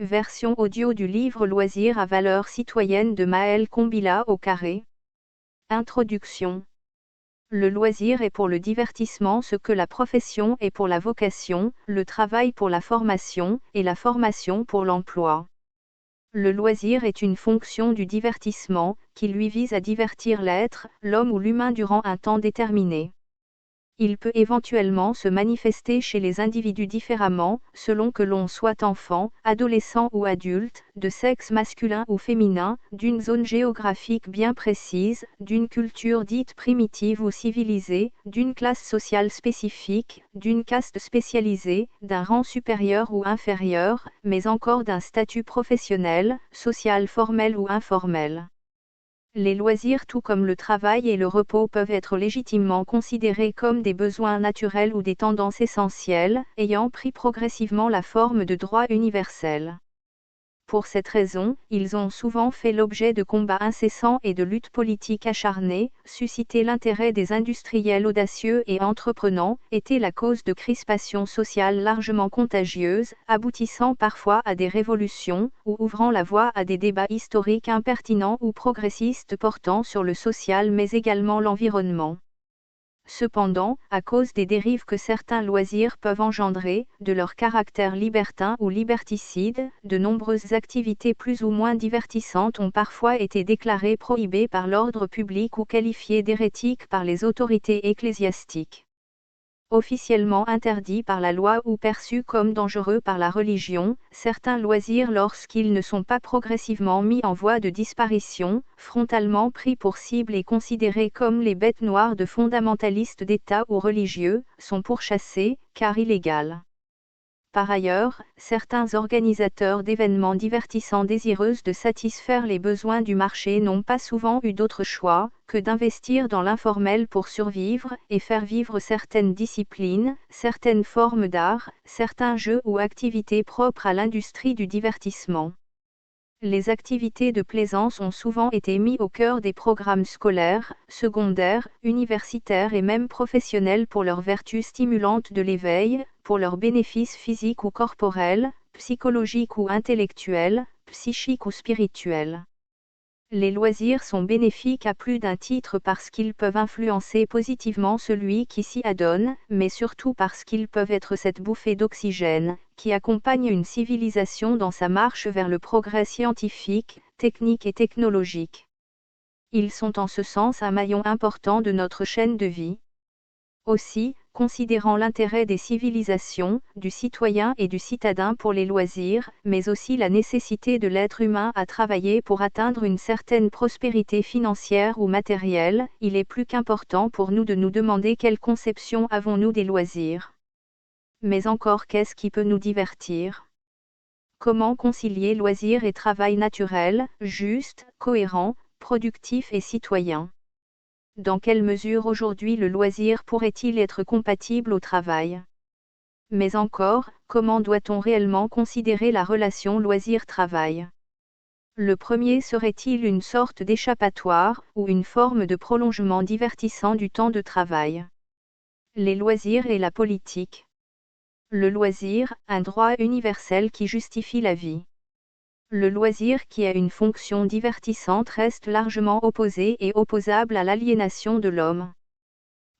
Version audio du livre Loisirs à valeur citoyenne de Maëlle Combila au carré. Introduction. Le loisir est pour le divertissement ce que la profession est pour la vocation, le travail pour la formation, et la formation pour l'emploi. Le loisir est une fonction du divertissement, qui lui vise à divertir l'être, l'homme ou l'humain durant un temps déterminé. Il peut éventuellement se manifester chez les individus différemment, selon que l'on soit enfant, adolescent ou adulte, de sexe masculin ou féminin, d'une zone géographique bien précise, d'une culture dite primitive ou civilisée, d'une classe sociale spécifique, d'une caste spécialisée, d'un rang supérieur ou inférieur, mais encore d'un statut professionnel, social formel ou informel. Les loisirs tout comme le travail et le repos peuvent être légitimement considérés comme des besoins naturels ou des tendances essentielles, ayant pris progressivement la forme de droits universels. Pour cette raison, ils ont souvent fait l'objet de combats incessants et de luttes politiques acharnées, suscité l'intérêt des industriels audacieux et entreprenants, été la cause de crispations sociales largement contagieuses, aboutissant parfois à des révolutions, ou ouvrant la voie à des débats historiques impertinents ou progressistes portant sur le social mais également l'environnement. Cependant, à cause des dérives que certains loisirs peuvent engendrer, de leur caractère libertin ou liberticide, de nombreuses activités plus ou moins divertissantes ont parfois été déclarées prohibées par l'ordre public ou qualifiées d'hérétiques par les autorités ecclésiastiques. Officiellement interdits par la loi ou perçus comme dangereux par la religion, certains loisirs lorsqu'ils ne sont pas progressivement mis en voie de disparition, frontalement pris pour cible et considérés comme les bêtes noires de fondamentalistes d'État ou religieux, sont pourchassés, car illégaux. Par ailleurs, certains organisateurs d'événements divertissants désireux de satisfaire les besoins du marché n'ont pas souvent eu d'autre choix que d'investir dans l'informel pour survivre et faire vivre certaines disciplines, certaines formes d'art, certains jeux ou activités propres à l'industrie du divertissement. Les activités de plaisance ont souvent été mises au cœur des programmes scolaires, secondaires, universitaires et même professionnels pour leurs vertus stimulantes de l'éveil, pour leurs bénéfices physiques ou corporels, psychologiques ou intellectuels, psychiques ou spirituels. Les loisirs sont bénéfiques à plus d'un titre parce qu'ils peuvent influencer positivement celui qui s'y adonne, mais surtout parce qu'ils peuvent être cette bouffée d'oxygène, qui accompagne une civilisation dans sa marche vers le progrès scientifique, technique et technologique. Ils sont en ce sens un maillon important de notre chaîne de vie. Aussi, considérant l'intérêt des civilisations, du citoyen et du citadin pour les loisirs, mais aussi la nécessité de l'être humain à travailler pour atteindre une certaine prospérité financière ou matérielle, il est plus qu'important pour nous de nous demander quelle conception avons-nous des loisirs. Mais encore qu'est-ce qui peut nous divertir ? Comment concilier loisirs et travail naturel, juste, cohérent, productif et citoyen ? Dans quelle mesure aujourd'hui le loisir pourrait-il être compatible au travail ? Mais encore, comment doit-on réellement considérer la relation loisir-travail ? Le premier serait-il une sorte d'échappatoire, ou une forme de prolongement divertissant du temps de travail ? Les loisirs et la politique. Le loisir, un droit universel qui justifie la vie. Le loisir qui a une fonction divertissante reste largement opposé et opposable à l'aliénation de l'homme.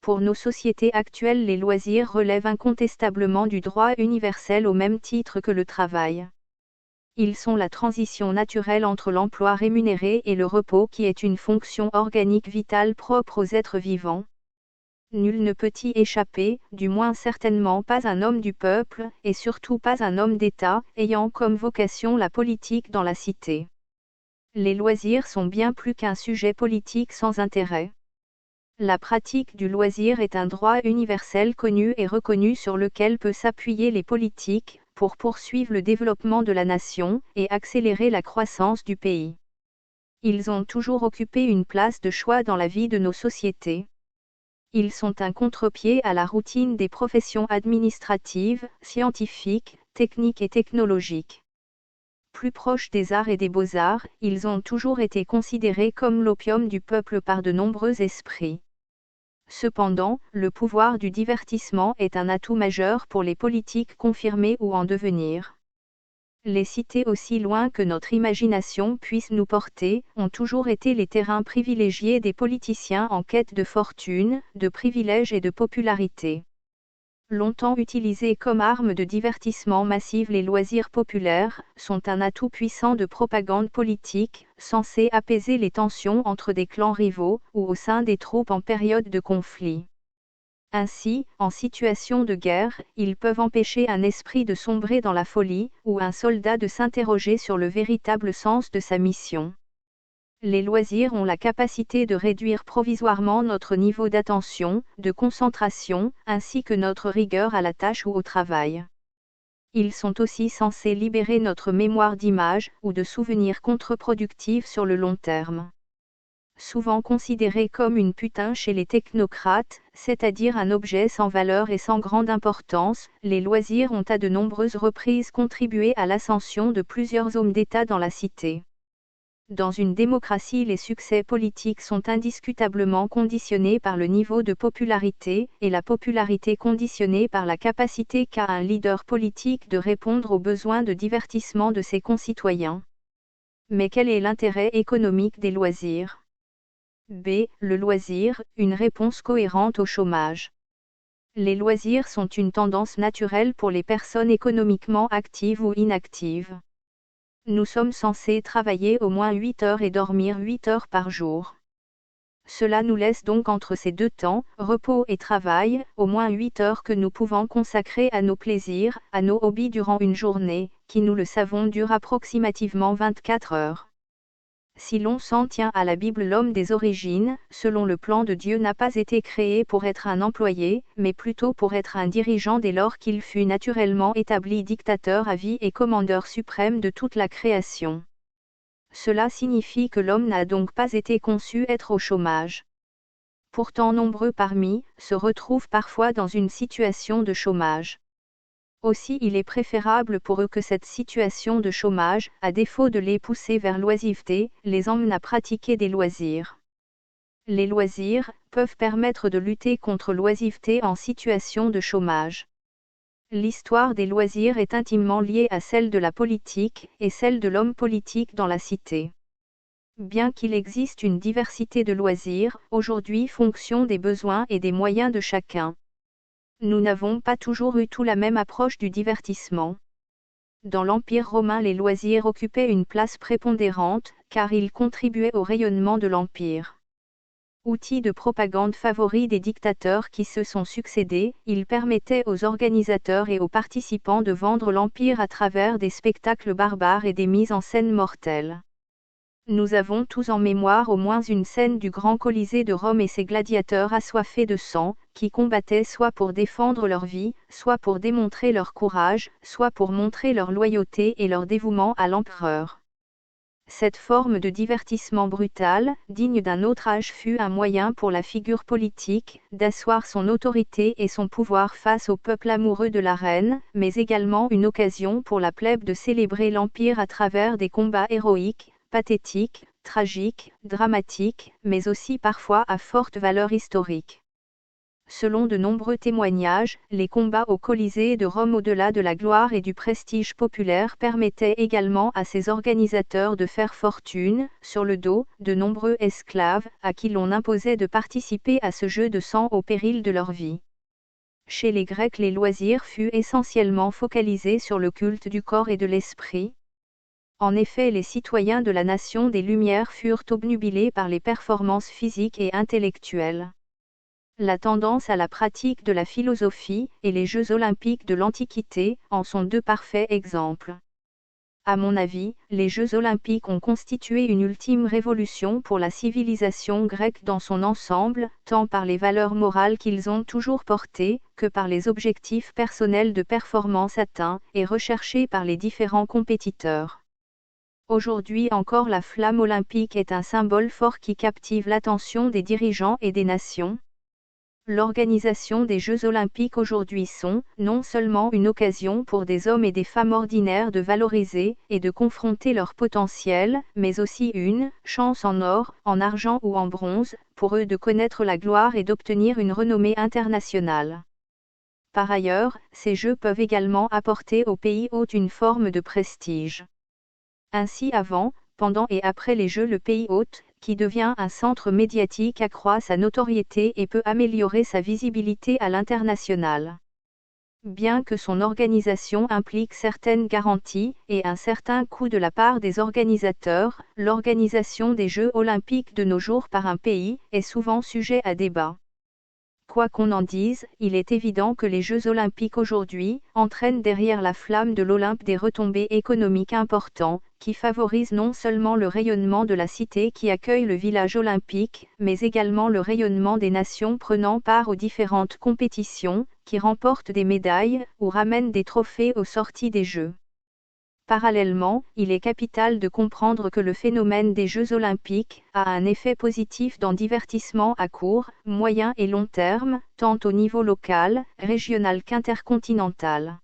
Pour nos sociétés actuelles, les loisirs relèvent incontestablement du droit universel au même titre que le travail. Ils sont la transition naturelle entre l'emploi rémunéré et le repos qui est une fonction organique vitale propre aux êtres vivants. Nul ne peut y échapper, du moins certainement pas un homme du peuple, et surtout pas un homme d'État, ayant comme vocation la politique dans la cité. Les loisirs sont bien plus qu'un sujet politique sans intérêt. La pratique du loisir est un droit universel connu et reconnu sur lequel peuvent s'appuyer les politiques, pour poursuivre le développement de la nation, et accélérer la croissance du pays. Ils ont toujours occupé une place de choix dans la vie de nos sociétés. Ils sont un contre-pied à la routine des professions administratives, scientifiques, techniques et technologiques. Plus proches des arts et des beaux-arts, ils ont toujours été considérés comme l'opium du peuple par de nombreux esprits. Cependant, le pouvoir du divertissement est un atout majeur pour les politiques confirmées ou en devenir. Les cités, aussi loin que notre imagination puisse nous porter, ont toujours été les terrains privilégiés des politiciens en quête de fortune, de privilèges et de popularité. Longtemps utilisés comme arme de divertissement massive, les loisirs populaires sont un atout puissant de propagande politique, censé apaiser les tensions entre des clans rivaux ou au sein des troupes en période de conflit. Ainsi, en situation de guerre, ils peuvent empêcher un esprit de sombrer dans la folie, ou un soldat de s'interroger sur le véritable sens de sa mission. Les loisirs ont la capacité de réduire provisoirement notre niveau d'attention, de concentration, ainsi que notre rigueur à la tâche ou au travail. Ils sont aussi censés libérer notre mémoire d'images ou de souvenirs contre-productifs sur le long terme. Souvent considérés comme une putain chez les technocrates, c'est-à-dire un objet sans valeur et sans grande importance, les loisirs ont à de nombreuses reprises contribué à l'ascension de plusieurs hommes d'État dans la cité. Dans une démocratie, les succès politiques sont indiscutablement conditionnés par le niveau de popularité, et la popularité conditionnée par la capacité qu'a un leader politique de répondre aux besoins de divertissement de ses concitoyens. Mais quel est l'intérêt économique des loisirs ? B. Le loisir, une réponse cohérente au chômage. Les loisirs sont une tendance naturelle pour les personnes économiquement actives ou inactives. Nous sommes censés travailler au moins 8 heures et dormir 8 heures par jour. Cela nous laisse donc entre ces deux temps, repos et travail, au moins 8 heures que nous pouvons consacrer à nos plaisirs, à nos hobbies durant une journée, qui nous le savons dure approximativement 24 heures. Si l'on s'en tient à la Bible, l'homme des origines, selon le plan de Dieu, n'a pas été créé pour être un employé, mais plutôt pour être un dirigeant dès lors qu'il fut naturellement établi dictateur à vie et commandeur suprême de toute la création. Cela signifie que l'homme n'a donc pas été conçu être au chômage. Pourtant nombreux parmi se retrouvent parfois dans une situation de chômage. Aussi il est préférable pour eux que cette situation de chômage, à défaut de les pousser vers l'oisiveté, les emmène à pratiquer des loisirs. Les loisirs peuvent permettre de lutter contre l'oisiveté en situation de chômage. L'histoire des loisirs est intimement liée à celle de la politique, et celle de l'homme politique dans la cité. Bien qu'il existe une diversité de loisirs, aujourd'hui fonction des besoins et des moyens de chacun. Nous n'avons pas toujours eu tout la même approche du divertissement. Dans l'Empire romain, les loisirs occupaient une place prépondérante, car ils contribuaient au rayonnement de l'Empire. Outil de propagande favori des dictateurs qui se sont succédés, ils permettaient aux organisateurs et aux participants de vendre l'Empire à travers des spectacles barbares et des mises en scène mortelles. Nous avons tous en mémoire au moins une scène du Grand Colisée de Rome et ses gladiateurs assoiffés de sang, qui combattaient soit pour défendre leur vie, soit pour démontrer leur courage, soit pour montrer leur loyauté et leur dévouement à l'empereur. Cette forme de divertissement brutal, digne d'un autre âge, fut un moyen pour la figure politique d'asseoir son autorité et son pouvoir face au peuple amoureux de la reine, mais également une occasion pour la plèbe de célébrer l'Empire à travers des combats héroïques, pathétiques, tragiques, dramatiques, mais aussi parfois à forte valeur historique. Selon de nombreux témoignages, les combats au Colisée de Rome, au-delà de la gloire et du prestige populaire, permettaient également à ses organisateurs de faire fortune, sur le dos de nombreux esclaves, à qui l'on imposait de participer à ce jeu de sang au péril de leur vie. Chez les Grecs, les loisirs furent essentiellement focalisés sur le culte du corps et de l'esprit. En effet, les citoyens de la nation des Lumières furent obnubilés par les performances physiques et intellectuelles. La tendance à la pratique de la philosophie et les Jeux olympiques de l'Antiquité en sont deux parfaits exemples. À mon avis, les Jeux olympiques ont constitué une ultime révolution pour la civilisation grecque dans son ensemble, tant par les valeurs morales qu'ils ont toujours portées, que par les objectifs personnels de performance atteints et recherchés par les différents compétiteurs. Aujourd'hui encore, la flamme olympique est un symbole fort qui captive l'attention des dirigeants et des nations. L'organisation des Jeux olympiques aujourd'hui sont, non seulement une occasion pour des hommes et des femmes ordinaires de valoriser et de confronter leur potentiel, mais aussi une chance en or, en argent ou en bronze, pour eux de connaître la gloire et d'obtenir une renommée internationale. Par ailleurs, ces Jeux peuvent également apporter au pays hôte une forme de prestige. Ainsi avant, pendant et après les Jeux, le pays hôte, qui devient un centre médiatique, accroît sa notoriété et peut améliorer sa visibilité à l'international. Bien que son organisation implique certaines garanties et un certain coût de la part des organisateurs, l'organisation des Jeux olympiques de nos jours par un pays est souvent sujet à débat. Quoi qu'on en dise, il est évident que les Jeux olympiques aujourd'hui entraînent derrière la flamme de l'Olympe des retombées économiques importantes, qui favorisent non seulement le rayonnement de la cité qui accueille le village olympique, mais également le rayonnement des nations prenant part aux différentes compétitions, qui remportent des médailles ou ramènent des trophées aux sorties des Jeux. Parallèlement, il est capital de comprendre que le phénomène des Jeux olympiques a un effet positif dans divertissement à court, moyen et long terme, tant au niveau local, régional qu'intercontinental.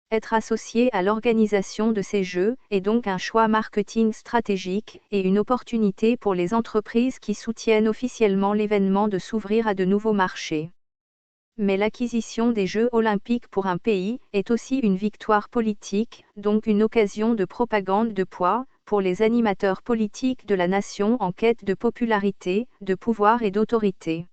Être associé à l'organisation de ces Jeux est donc un choix marketing stratégique et une opportunité pour les entreprises qui soutiennent officiellement l'événement de s'ouvrir à de nouveaux marchés. Mais l'acquisition des Jeux olympiques pour un pays est aussi une victoire politique, donc une occasion de propagande de poids, pour les animateurs politiques de la nation en quête de popularité, de pouvoir et d'autorité.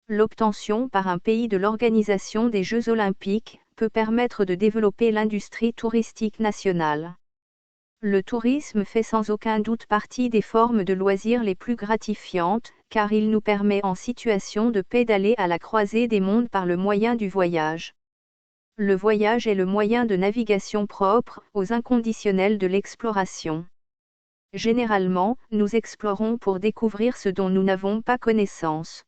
L'obtention par un pays de l'organisation des Jeux olympiques peut permettre de développer l'industrie touristique nationale. Le tourisme fait sans aucun doute partie des formes de loisirs les plus gratifiantes, car il nous permet en situation de paix d'aller à la croisée des mondes par le moyen du voyage. Le voyage est le moyen de navigation propre aux inconditionnels de l'exploration. Généralement, nous explorons pour découvrir ce dont nous n'avons pas connaissance.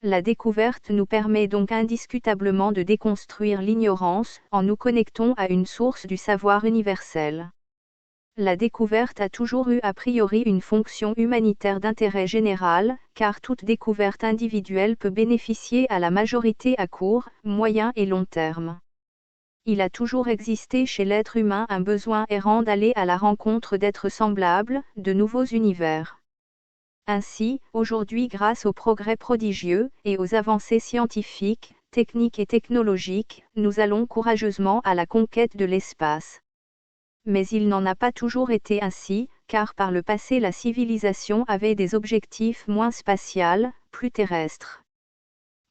La découverte nous permet donc indiscutablement de déconstruire l'ignorance, en nous connectant à une source du savoir universel. La découverte a toujours eu a priori une fonction humanitaire d'intérêt général, car toute découverte individuelle peut bénéficier à la majorité à court, moyen et long terme. Il a toujours existé chez l'être humain un besoin errant d'aller à la rencontre d'êtres semblables, de nouveaux univers. Ainsi, aujourd'hui, grâce aux progrès prodigieux et aux avancées scientifiques, techniques et technologiques, nous allons courageusement à la conquête de l'espace. Mais il n'en a pas toujours été ainsi, car par le passé la civilisation avait des objectifs moins spatials, plus terrestres.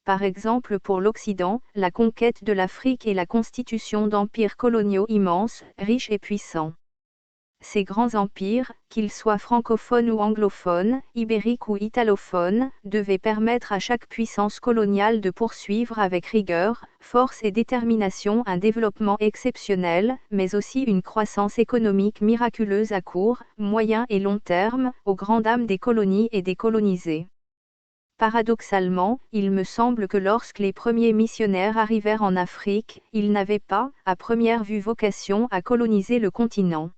Par exemple pour l'Occident, la conquête de l'Afrique et la constitution d'empires coloniaux immenses, riches et puissants. Ces grands empires, qu'ils soient francophones ou anglophones, ibériques ou italophones, devaient permettre à chaque puissance coloniale de poursuivre avec rigueur, force et détermination un développement exceptionnel, mais aussi une croissance économique miraculeuse à court, moyen et long terme, aux grandes dames des colonies et des colonisés. Paradoxalement, il me semble que lorsque les premiers missionnaires arrivèrent en Afrique, ils n'avaient pas, à première vue, vocation à coloniser le continent.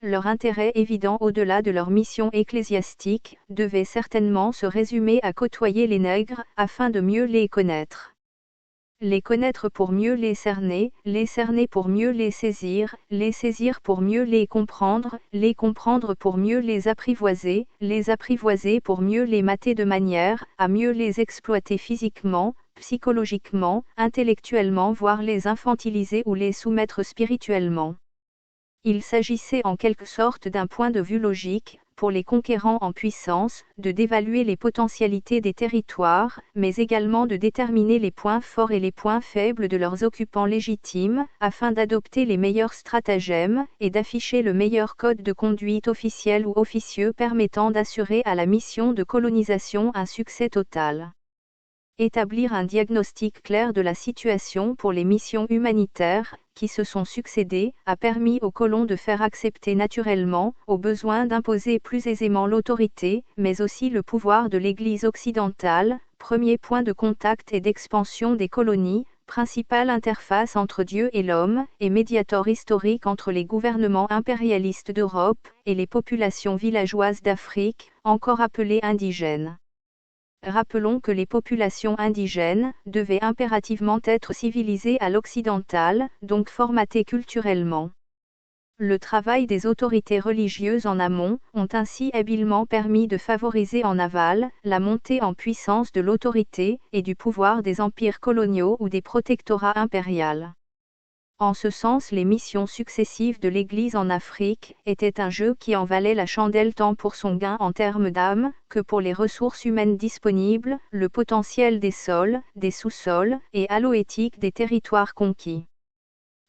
Leur intérêt évident au-delà de leur mission ecclésiastique, devait certainement se résumer à côtoyer les nègres, afin de mieux les connaître. Les connaître pour mieux les cerner pour mieux les saisir pour mieux les comprendre pour mieux les apprivoiser pour mieux les mater de manière à mieux les exploiter physiquement, psychologiquement, intellectuellement, voire les infantiliser ou les soumettre spirituellement. Il s'agissait en quelque sorte d'un point de vue logique, pour les conquérants en puissance, de d'évaluer les potentialités des territoires, mais également de déterminer les points forts et les points faibles de leurs occupants légitimes, afin d'adopter les meilleurs stratagèmes, et d'afficher le meilleur code de conduite officiel ou officieux permettant d'assurer à la mission de colonisation un succès total. Établir un diagnostic clair de la situation pour les missions humanitaires, qui se sont succédées, a permis aux colons de faire accepter naturellement, au besoin d'imposer plus aisément l'autorité, mais aussi le pouvoir de l'Église occidentale, premier point de contact et d'expansion des colonies, principale interface entre Dieu et l'homme, et médiator historique entre les gouvernements impérialistes d'Europe, et les populations villageoises d'Afrique, encore appelées indigènes. Rappelons que les populations indigènes devaient impérativement être civilisées à l'occidental, donc formatées culturellement. Le travail des autorités religieuses en amont ont ainsi habilement permis de favoriser en aval la montée en puissance de l'autorité et du pouvoir des empires coloniaux ou des protectorats impériaux. En ce sens, les missions successives de l'Église en Afrique étaient un jeu qui en valait la chandelle tant pour son gain en termes d'âme que pour les ressources humaines disponibles, le potentiel des sols, des sous-sols et halloétique des territoires conquis.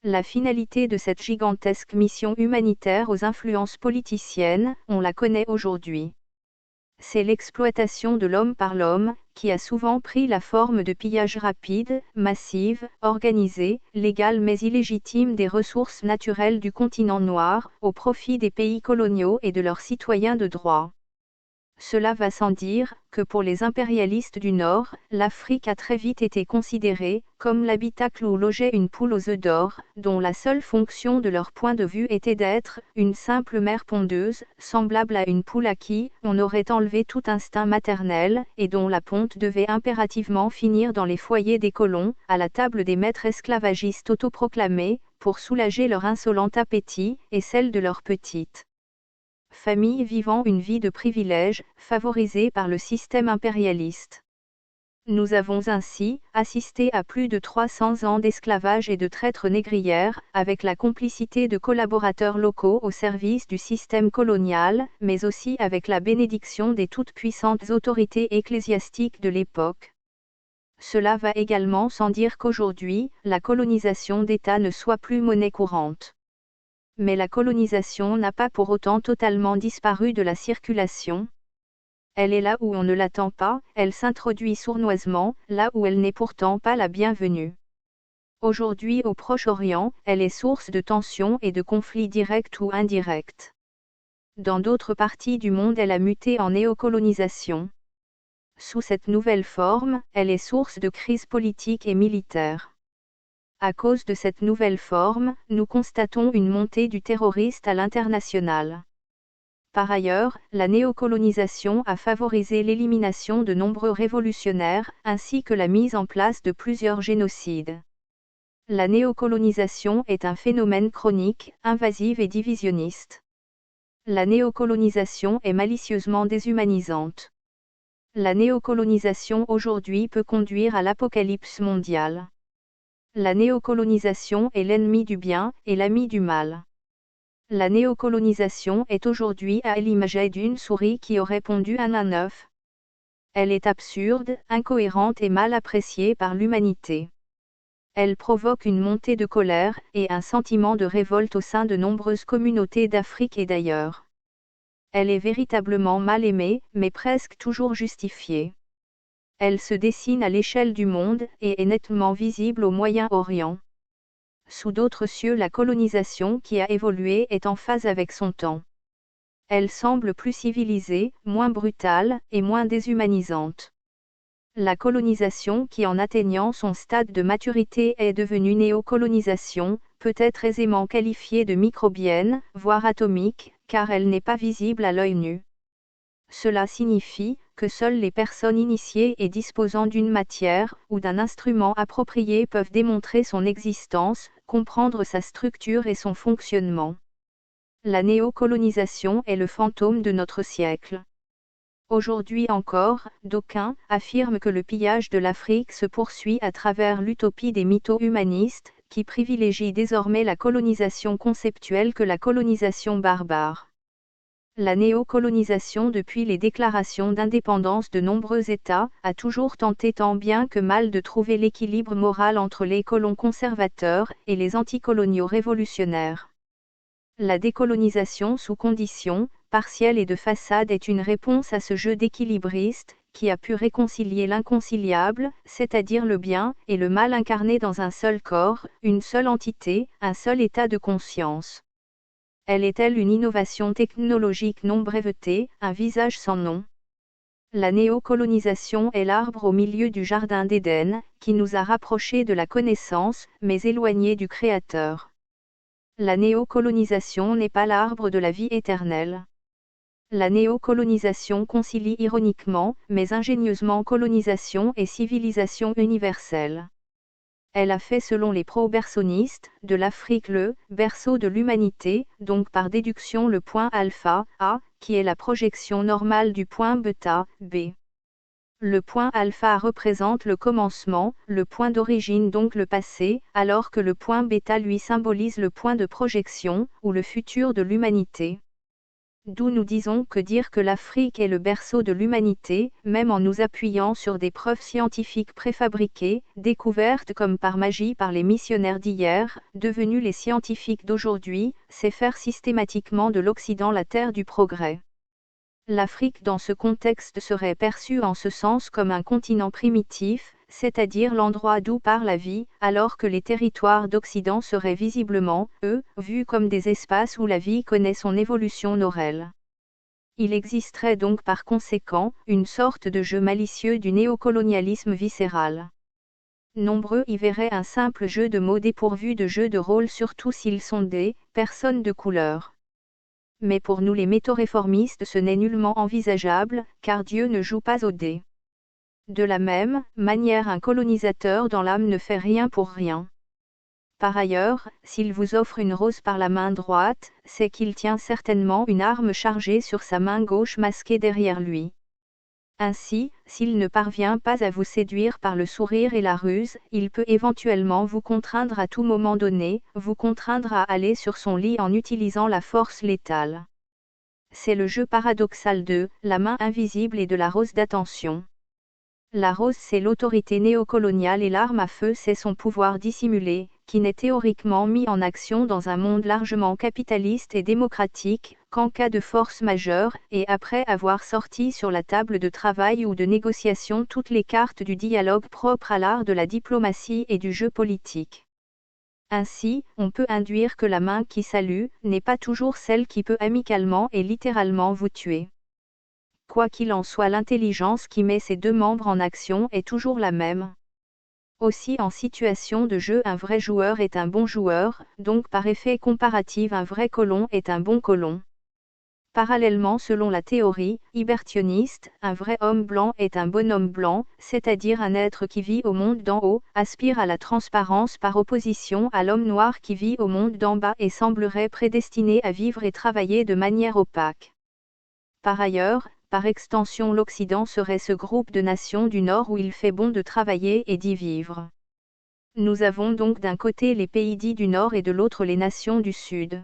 La finalité de cette gigantesque mission humanitaire aux influences politiciennes, on la connaît aujourd'hui. C'est l'exploitation de l'homme par l'homme, qui a souvent pris la forme de pillage rapide, massive, organisé, légal mais illégitime des ressources naturelles du continent noir, au profit des pays coloniaux et de leurs citoyens de droit. Cela va sans dire, que pour les impérialistes du Nord, l'Afrique a très vite été considérée comme l'habitacle où logeait une poule aux œufs d'or, dont la seule fonction de leur point de vue était d'être une simple mère pondeuse, semblable à une poule à qui on aurait enlevé tout instinct maternel, et dont la ponte devait impérativement finir dans les foyers des colons, à la table des maîtres esclavagistes autoproclamés, pour soulager leur insolent appétit, et celle de leurs petites familles vivant une vie de privilèges, favorisée par le système impérialiste. Nous avons ainsi assisté à plus de 300 ans d'esclavage et de traite négrière, avec la complicité de collaborateurs locaux au service du système colonial, mais aussi avec la bénédiction des toutes puissantes autorités ecclésiastiques de l'époque. Cela va également sans dire qu'aujourd'hui, la colonisation d'États ne soit plus monnaie courante. Mais la colonisation n'a pas pour autant totalement disparu de la circulation. Elle est là où on ne l'attend pas, elle s'introduit sournoisement, là où elle n'est pourtant pas la bienvenue. Aujourd'hui au Proche-Orient, elle est source de tensions et de conflits directs ou indirects. Dans d'autres parties du monde, elle a muté en néocolonisation. Sous cette nouvelle forme, elle est source de crises politiques et militaires. À cause de cette nouvelle forme, nous constatons une montée du terroriste à l'international. Par ailleurs, la néocolonisation a favorisé l'élimination de nombreux révolutionnaires, ainsi que la mise en place de plusieurs génocides. La néocolonisation est un phénomène chronique, invasif et divisionniste. La néocolonisation est malicieusement déshumanisante. La néocolonisation aujourd'hui peut conduire à l'apocalypse mondiale. La néocolonisation est l'ennemi du bien et l'ami du mal. La néocolonisation est aujourd'hui à l'image d'une souris qui aurait pondu un œuf. Elle est absurde, incohérente et mal appréciée par l'humanité. Elle provoque une montée de colère et un sentiment de révolte au sein de nombreuses communautés d'Afrique et d'ailleurs. Elle est véritablement mal aimée, mais presque toujours justifiée. Elle se dessine à l'échelle du monde et est nettement visible au Moyen-Orient. Sous d'autres cieux, la colonisation qui a évolué est en phase avec son temps. Elle semble plus civilisée, moins brutale et moins déshumanisante. La colonisation qui, en atteignant son stade de maturité, est devenue néocolonisation, peut être aisément qualifiée de microbienne, voire atomique, car elle n'est pas visible à l'œil nu. Cela signifie que seules les personnes initiées et disposant d'une matière ou d'un instrument approprié peuvent démontrer son existence, comprendre sa structure et son fonctionnement. La néocolonisation est le fantôme de notre siècle. Aujourd'hui encore, d'aucuns affirment que le pillage de l'Afrique se poursuit à travers l'utopie des mythos humanistes, qui privilégient désormais la colonisation conceptuelle que la colonisation barbare. La néocolonisation, depuis les déclarations d'indépendance de nombreux États, a toujours tenté tant bien que mal de trouver l'équilibre moral entre les colons conservateurs et les anticoloniaux révolutionnaires. La décolonisation sous conditions, partielle et de façade est une réponse à ce jeu d'équilibriste, qui a pu réconcilier l'inconciliable, c'est-à-dire le bien et le mal incarnés dans un seul corps, une seule entité, un seul état de conscience. Elle est-elle une innovation technologique non brevetée, un visage sans nom? La néocolonisation est l'arbre au milieu du jardin d'Éden, qui nous a rapprochés de la connaissance, mais éloignés du Créateur. La néocolonisation n'est pas l'arbre de la vie éternelle. La néocolonisation concilie ironiquement, mais ingénieusement colonisation et civilisation universelle. elle a fait selon les pro-bergsonistes, de l'Afrique le berceau de l'humanité, donc par déduction le point alpha, A, qui est la projection normale du point bêta, B. Le point alpha représente le commencement, le point d'origine donc le passé, alors que le point bêta lui symbolise le point de projection, ou le futur de l'humanité. D'où nous disons que dire que l'Afrique est le berceau de l'humanité, même en nous appuyant sur des preuves scientifiques préfabriquées, découvertes comme par magie par les missionnaires d'hier, devenus les scientifiques d'aujourd'hui, c'est faire systématiquement de l'Occident la terre du progrès. L'Afrique dans ce contexte serait perçue en ce sens comme un continent primitif, c'est-à-dire l'endroit d'où part la vie, alors que les territoires d'Occident seraient visiblement, eux, vus comme des espaces où la vie connaît son évolution normale. Il existerait donc par conséquent, une sorte de jeu malicieux du néocolonialisme viscéral. Nombreux y verraient un simple jeu de mots dépourvu de jeu de rôle, surtout s'ils sont des personnes de couleur. Mais pour nous les métaux-réformistes ce n'est nullement envisageable, car Dieu ne joue pas aux dés. De la même manière un colonisateur dans l'âme ne fait rien pour rien. Par ailleurs, s'il vous offre une rose par la main droite, c'est qu'il tient certainement une arme chargée sur sa main gauche masquée derrière lui. Ainsi, s'il ne parvient pas à vous séduire par le sourire et la ruse, il peut éventuellement vous contraindre à tout moment donné, vous contraindre à aller sur son lit en utilisant la force létale. C'est le jeu paradoxal de la main invisible et de la rose d'attention. La rose c'est l'autorité néocoloniale et l'arme à feu c'est son pouvoir dissimulé, qui n'est théoriquement mis en action dans un monde largement capitaliste et démocratique, qu'en cas de force majeure, et après avoir sorti sur la table de travail ou de négociation toutes les cartes du dialogue propre à l'art de la diplomatie et du jeu politique. Ainsi, on peut induire que la main qui salue, n'est pas toujours celle qui peut amicalement et littéralement vous tuer. Quoi qu'il en soit, l'intelligence qui met ces deux membres en action est toujours la même. Aussi en situation de jeu un vrai joueur est un bon joueur, donc par effet comparatif un vrai colon est un bon colon. Parallèlement selon la théorie hybertionniste, un vrai homme blanc est un bonhomme blanc, c'est-à-dire un être qui vit au monde d'en haut, aspire à la transparence par opposition à l'homme noir qui vit au monde d'en bas et semblerait prédestiné à vivre et travailler de manière opaque. Par ailleurs, par extension l'Occident serait ce groupe de nations du Nord où il fait bon de travailler et d'y vivre. Nous avons donc d'un côté les pays dits du Nord et de l'autre les nations du Sud.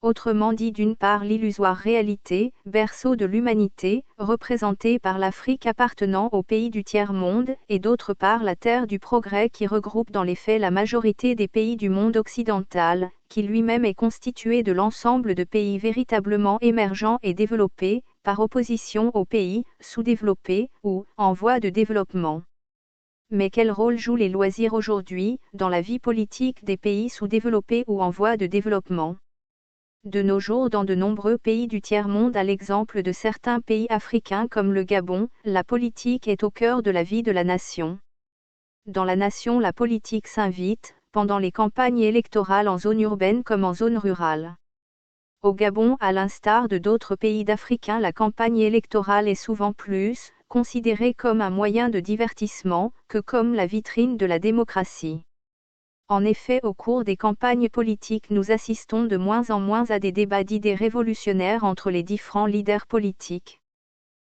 Autrement dit d'une part l'illusoire réalité, berceau de l'humanité, représentée par l'Afrique appartenant aux pays du tiers-monde, et d'autre part la terre du progrès qui regroupe dans les faits la majorité des pays du monde occidental, qui lui-même est constitué de l'ensemble de pays véritablement émergents et développés, par opposition aux pays sous-développés ou en voie de développement. Mais quel rôle jouent les loisirs aujourd'hui, dans la vie politique des pays sous-développés ou en voie de développement ? De nos jours dans de nombreux pays du tiers-monde à l'exemple de certains pays africains comme le Gabon, la politique est au cœur de la vie de la nation. Dans la nation la politique s'invite, pendant les campagnes électorales en zone urbaine comme en zone rurale. Au Gabon, à l'instar de d'autres pays d'Africains, la campagne électorale est souvent plus considérée comme un moyen de divertissement que comme la vitrine de la démocratie. En effet, au cours des campagnes politiques, nous assistons de moins en moins à des débats d'idées révolutionnaires entre les différents leaders politiques.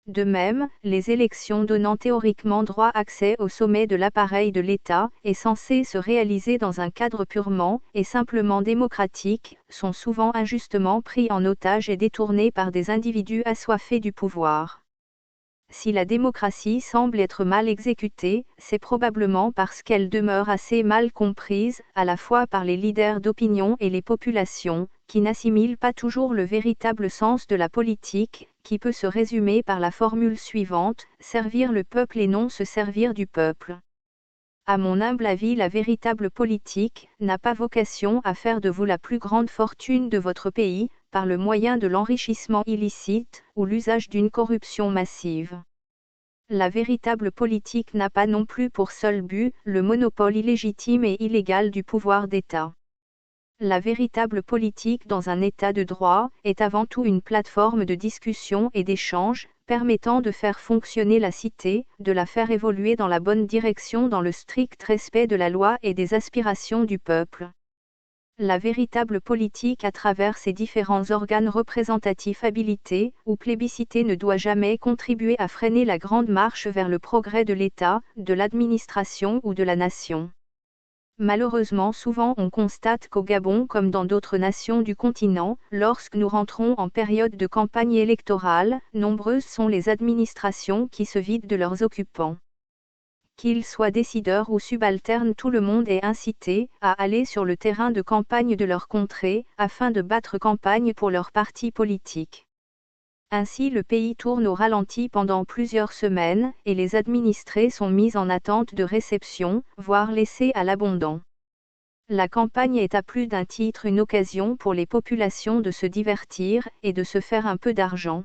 De même, les élections donnant théoriquement droit accès au sommet de l'appareil de l'État, et censées se réaliser dans un cadre purement et simplement démocratique, sont souvent injustement pris en otage et détournés par des individus assoiffés du pouvoir. Si la démocratie semble être mal exécutée, c'est probablement parce qu'elle demeure assez mal comprise, à la fois par les leaders d'opinion et les populations, qui n'assimilent pas toujours le véritable sens de la politique, qui peut se résumer par la formule suivante, servir le peuple et non se servir du peuple. À mon humble avis, la véritable politique n'a pas vocation à faire de vous la plus grande fortune de votre pays, par le moyen de l'enrichissement illicite, ou l'usage d'une corruption massive. La véritable politique n'a pas non plus pour seul but, le monopole illégitime et illégal du pouvoir d'État. La véritable politique dans un État de droit, est avant tout une plateforme de discussion et d'échange, permettant de faire fonctionner la cité, de la faire évoluer dans la bonne direction dans le strict respect de la loi et des aspirations du peuple. La véritable politique à travers ses différents organes représentatifs habilités ou plébiscités ne doit jamais contribuer à freiner la grande marche vers le progrès de l'État, de l'administration ou de la nation. Malheureusement souvent on constate qu'au Gabon comme dans d'autres nations du continent, lorsque nous rentrons en période de campagne électorale, nombreuses sont les administrations qui se vident de leurs occupants. Qu'ils soient décideurs ou subalternes, tout le monde est incité à aller sur le terrain de campagne de leur contrée, afin de battre campagne pour leur parti politique. Ainsi le pays tourne au ralenti pendant plusieurs semaines, et les administrés sont mis en attente de réception, voire laissés à l'abandon. La campagne est à plus d'un titre une occasion pour les populations de se divertir, et de se faire un peu d'argent.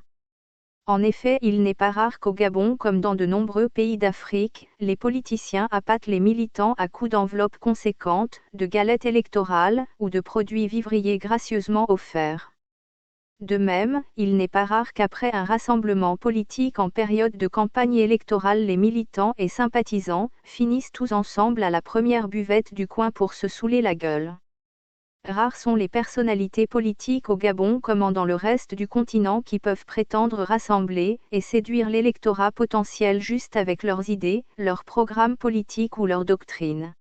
En effet, il n'est pas rare qu'au Gabon comme dans de nombreux pays d'Afrique, les politiciens appâtent les militants à coups d'enveloppes conséquentes, de galettes électorales, ou de produits vivriers gracieusement offerts. De même, il n'est pas rare qu'après un rassemblement politique en période de campagne électorale les militants et sympathisants finissent tous ensemble à la première buvette du coin pour se saouler la gueule. Rares sont les personnalités politiques au Gabon comme dans le reste du continent qui peuvent prétendre rassembler et séduire l'électorat potentiel juste avec leurs idées, leurs programmes politiques ou leurs doctrines.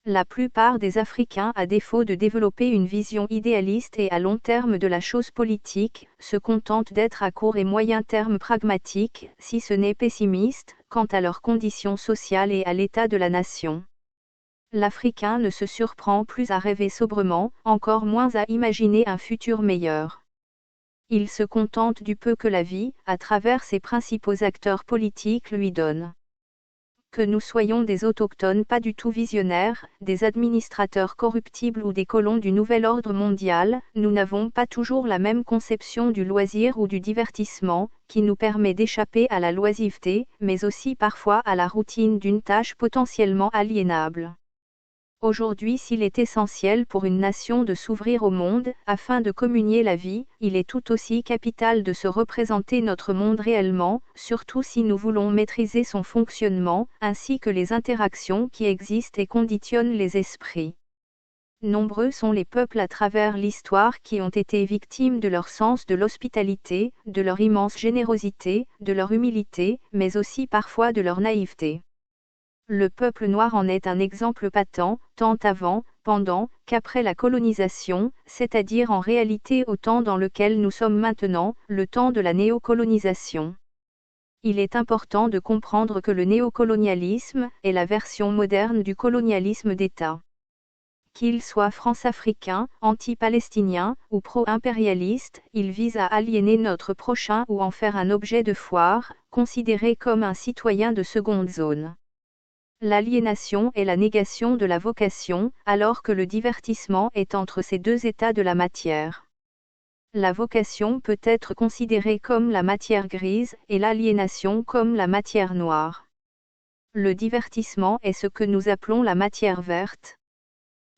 La plupart des Africains, à défaut de développer une vision idéaliste et à long terme de la chose politique, se contentent d'être à court et moyen terme pragmatiques, si ce n'est pessimistes, quant à leurs conditions sociales et à l'état de la nation. L'Africain ne se surprend plus à rêver sobrement, encore moins à imaginer un futur meilleur. Il se contente du peu que la vie, à travers ses principaux acteurs politiques, lui donne. Que nous soyons des autochtones pas du tout visionnaires, des administrateurs corruptibles ou des colons du nouvel ordre mondial, nous n'avons pas toujours la même conception du loisir ou du divertissement, qui nous permet d'échapper à la loisiveté, mais aussi parfois à la routine d'une tâche potentiellement aliénable. Aujourd'hui, s'il est essentiel pour une nation de s'ouvrir au monde, afin de communier la vie, il est tout aussi capital de se représenter notre monde réellement, surtout si nous voulons maîtriser son fonctionnement, ainsi que les interactions qui existent et conditionnent les esprits. Nombreux sont les peuples à travers l'histoire qui ont été victimes de leur sens de l'hospitalité, de leur immense générosité, de leur humilité, mais aussi parfois de leur naïveté. Le peuple noir en est un exemple patent, tant avant, pendant, qu'après la colonisation, c'est-à-dire en réalité au temps dans lequel nous sommes maintenant, le temps de la néocolonisation. Il est important de comprendre que le néocolonialisme est la version moderne du colonialisme d'État. Qu'il soit france-africain, anti-palestinien ou pro-impérialiste, il vise à aliéner notre prochain ou en faire un objet de foire, considéré comme un citoyen de seconde zone. L'aliénation est la négation de la vocation, alors que le divertissement est entre ces deux états de la matière. La vocation peut être considérée comme la matière grise et l'aliénation comme la matière noire. Le divertissement est ce que nous appelons la matière verte.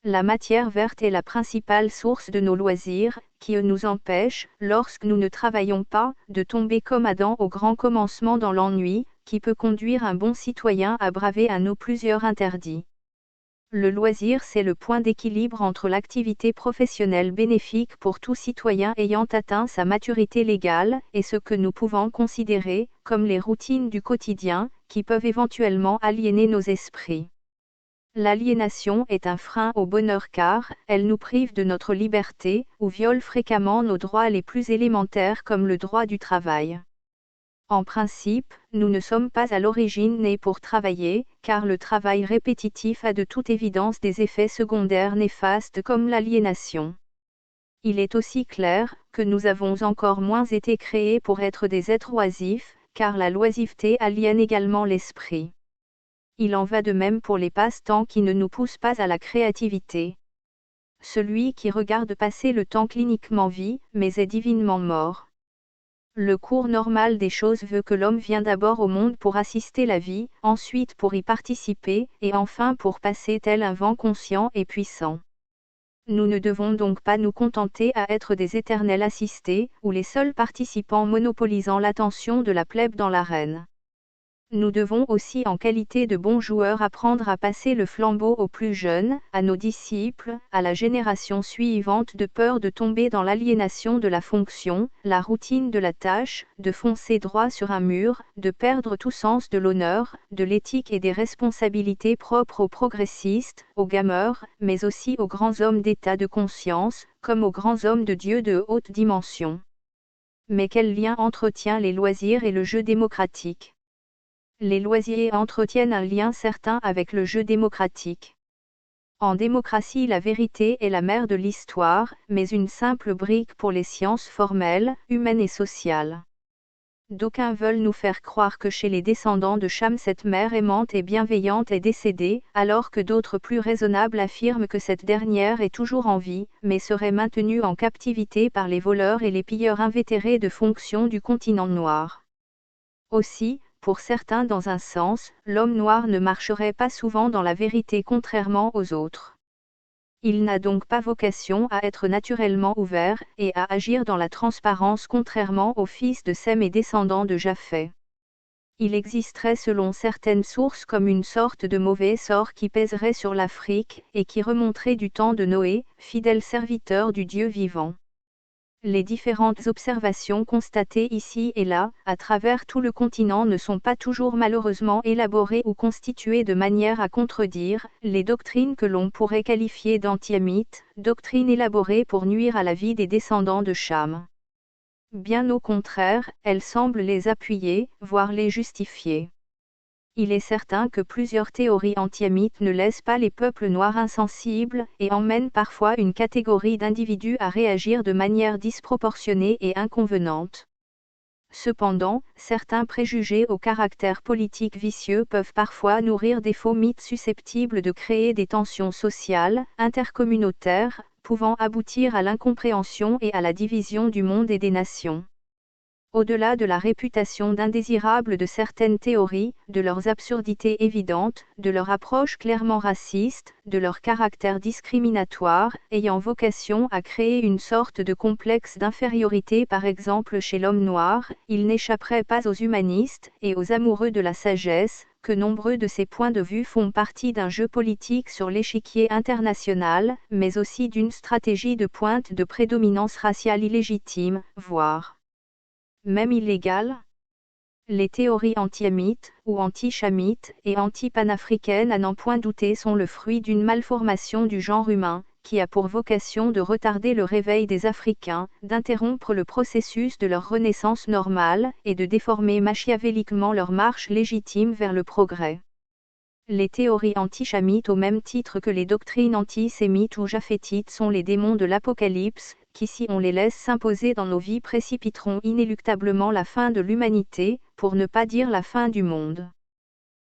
La matière verte est la principale source de nos loisirs, qui nous empêche, lorsque nous ne travaillons pas, de tomber comme Adam au grand commencement dans l'ennui, qui peut conduire un bon citoyen à braver un ou plusieurs interdits. Le loisir, c'est le point d'équilibre entre l'activité professionnelle bénéfique pour tout citoyen ayant atteint sa maturité légale, et ce que nous pouvons considérer comme les routines du quotidien, qui peuvent éventuellement aliéner nos esprits. L'aliénation est un frein au bonheur car elle nous prive de notre liberté, ou viole fréquemment nos droits les plus élémentaires comme le droit du travail. En principe, nous ne sommes pas à l'origine nés pour travailler, car le travail répétitif a de toute évidence des effets secondaires néfastes comme l'aliénation. Il est aussi clair que nous avons encore moins été créés pour être des êtres oisifs, car la loisiveté aliène également l'esprit. Il en va de même pour les passe-temps qui ne nous poussent pas à la créativité. Celui qui regarde passer le temps cliniquement vit, mais est divinement mort. Le cours normal des choses veut que l'homme vient d'abord au monde pour assister la vie, ensuite pour y participer, et enfin pour passer tel un vent conscient et puissant. Nous ne devons donc pas nous contenter à être des éternels assistés, ou les seuls participants monopolisant l'attention de la plèbe dans l'arène. Nous devons aussi en qualité de bons joueurs apprendre à passer le flambeau aux plus jeunes, à nos disciples, à la génération suivante de peur de tomber dans l'aliénation de la fonction, la routine de la tâche, de foncer droit sur un mur, de perdre tout sens de l'honneur, de l'éthique et des responsabilités propres aux progressistes, aux gameurs, mais aussi aux grands hommes d'état de conscience, comme aux grands hommes de Dieu de haute dimension. Mais quel lien entretient les loisirs et le jeu démocratique ? Les loisirs entretiennent un lien certain avec le jeu démocratique. En démocratie, la vérité est la mère de l'histoire, mais une simple brique pour les sciences formelles, humaines et sociales. D'aucuns veulent nous faire croire que chez les descendants de Cham cette mère aimante et bienveillante est décédée, alors que d'autres plus raisonnables affirment que cette dernière est toujours en vie, mais serait maintenue en captivité par les voleurs et les pilleurs invétérés de fonctions du continent noir. Aussi, pour certains dans un sens, l'homme noir ne marcherait pas souvent dans la vérité contrairement aux autres. Il n'a donc pas vocation à être naturellement ouvert, et à agir dans la transparence contrairement aux fils de Sem et descendants de Japheth. Il existerait selon certaines sources comme une sorte de mauvais sort qui pèserait sur l'Afrique, et qui remonterait du temps de Noé, fidèle serviteur du Dieu vivant. Les différentes observations constatées ici et là, à travers tout le continent ne sont pas toujours malheureusement élaborées ou constituées de manière à contredire les doctrines que l'on pourrait qualifier d'antisémites, doctrines élaborées pour nuire à la vie des descendants de Cham. Bien au contraire, elles semblent les appuyer, voire les justifier. Il est certain que plusieurs théories antisémites ne laissent pas les peuples noirs insensibles, et emmènent parfois une catégorie d'individus à réagir de manière disproportionnée et inconvenante. Cependant, certains préjugés au caractère politique vicieux peuvent parfois nourrir des faux mythes susceptibles de créer des tensions sociales, intercommunautaires, pouvant aboutir à l'incompréhension et à la division du monde et des nations. Au-delà de la réputation d'indésirables de certaines théories, de leurs absurdités évidentes, de leur approche clairement raciste, de leur caractère discriminatoire, ayant vocation à créer une sorte de complexe d'infériorité par exemple chez l'homme noir, il n'échapperait pas aux humanistes et aux amoureux de la sagesse, que nombreux de ces points de vue font partie d'un jeu politique sur l'échiquier international, mais aussi d'une stratégie de pointe de prédominance raciale illégitime, voire même illégale. Les théories anti-sémites, ou anti-chamites, et anti-panafricaines à n'en point douter sont le fruit d'une malformation du genre humain, qui a pour vocation de retarder le réveil des Africains, d'interrompre le processus de leur renaissance normale, et de déformer machiavéliquement leur marche légitime vers le progrès. Les théories anti-chamites au même titre que les doctrines antisémites ou japhétites sont les démons de l'Apocalypse, qui si on les laisse s'imposer dans nos vies précipiteront inéluctablement la fin de l'humanité, pour ne pas dire la fin du monde.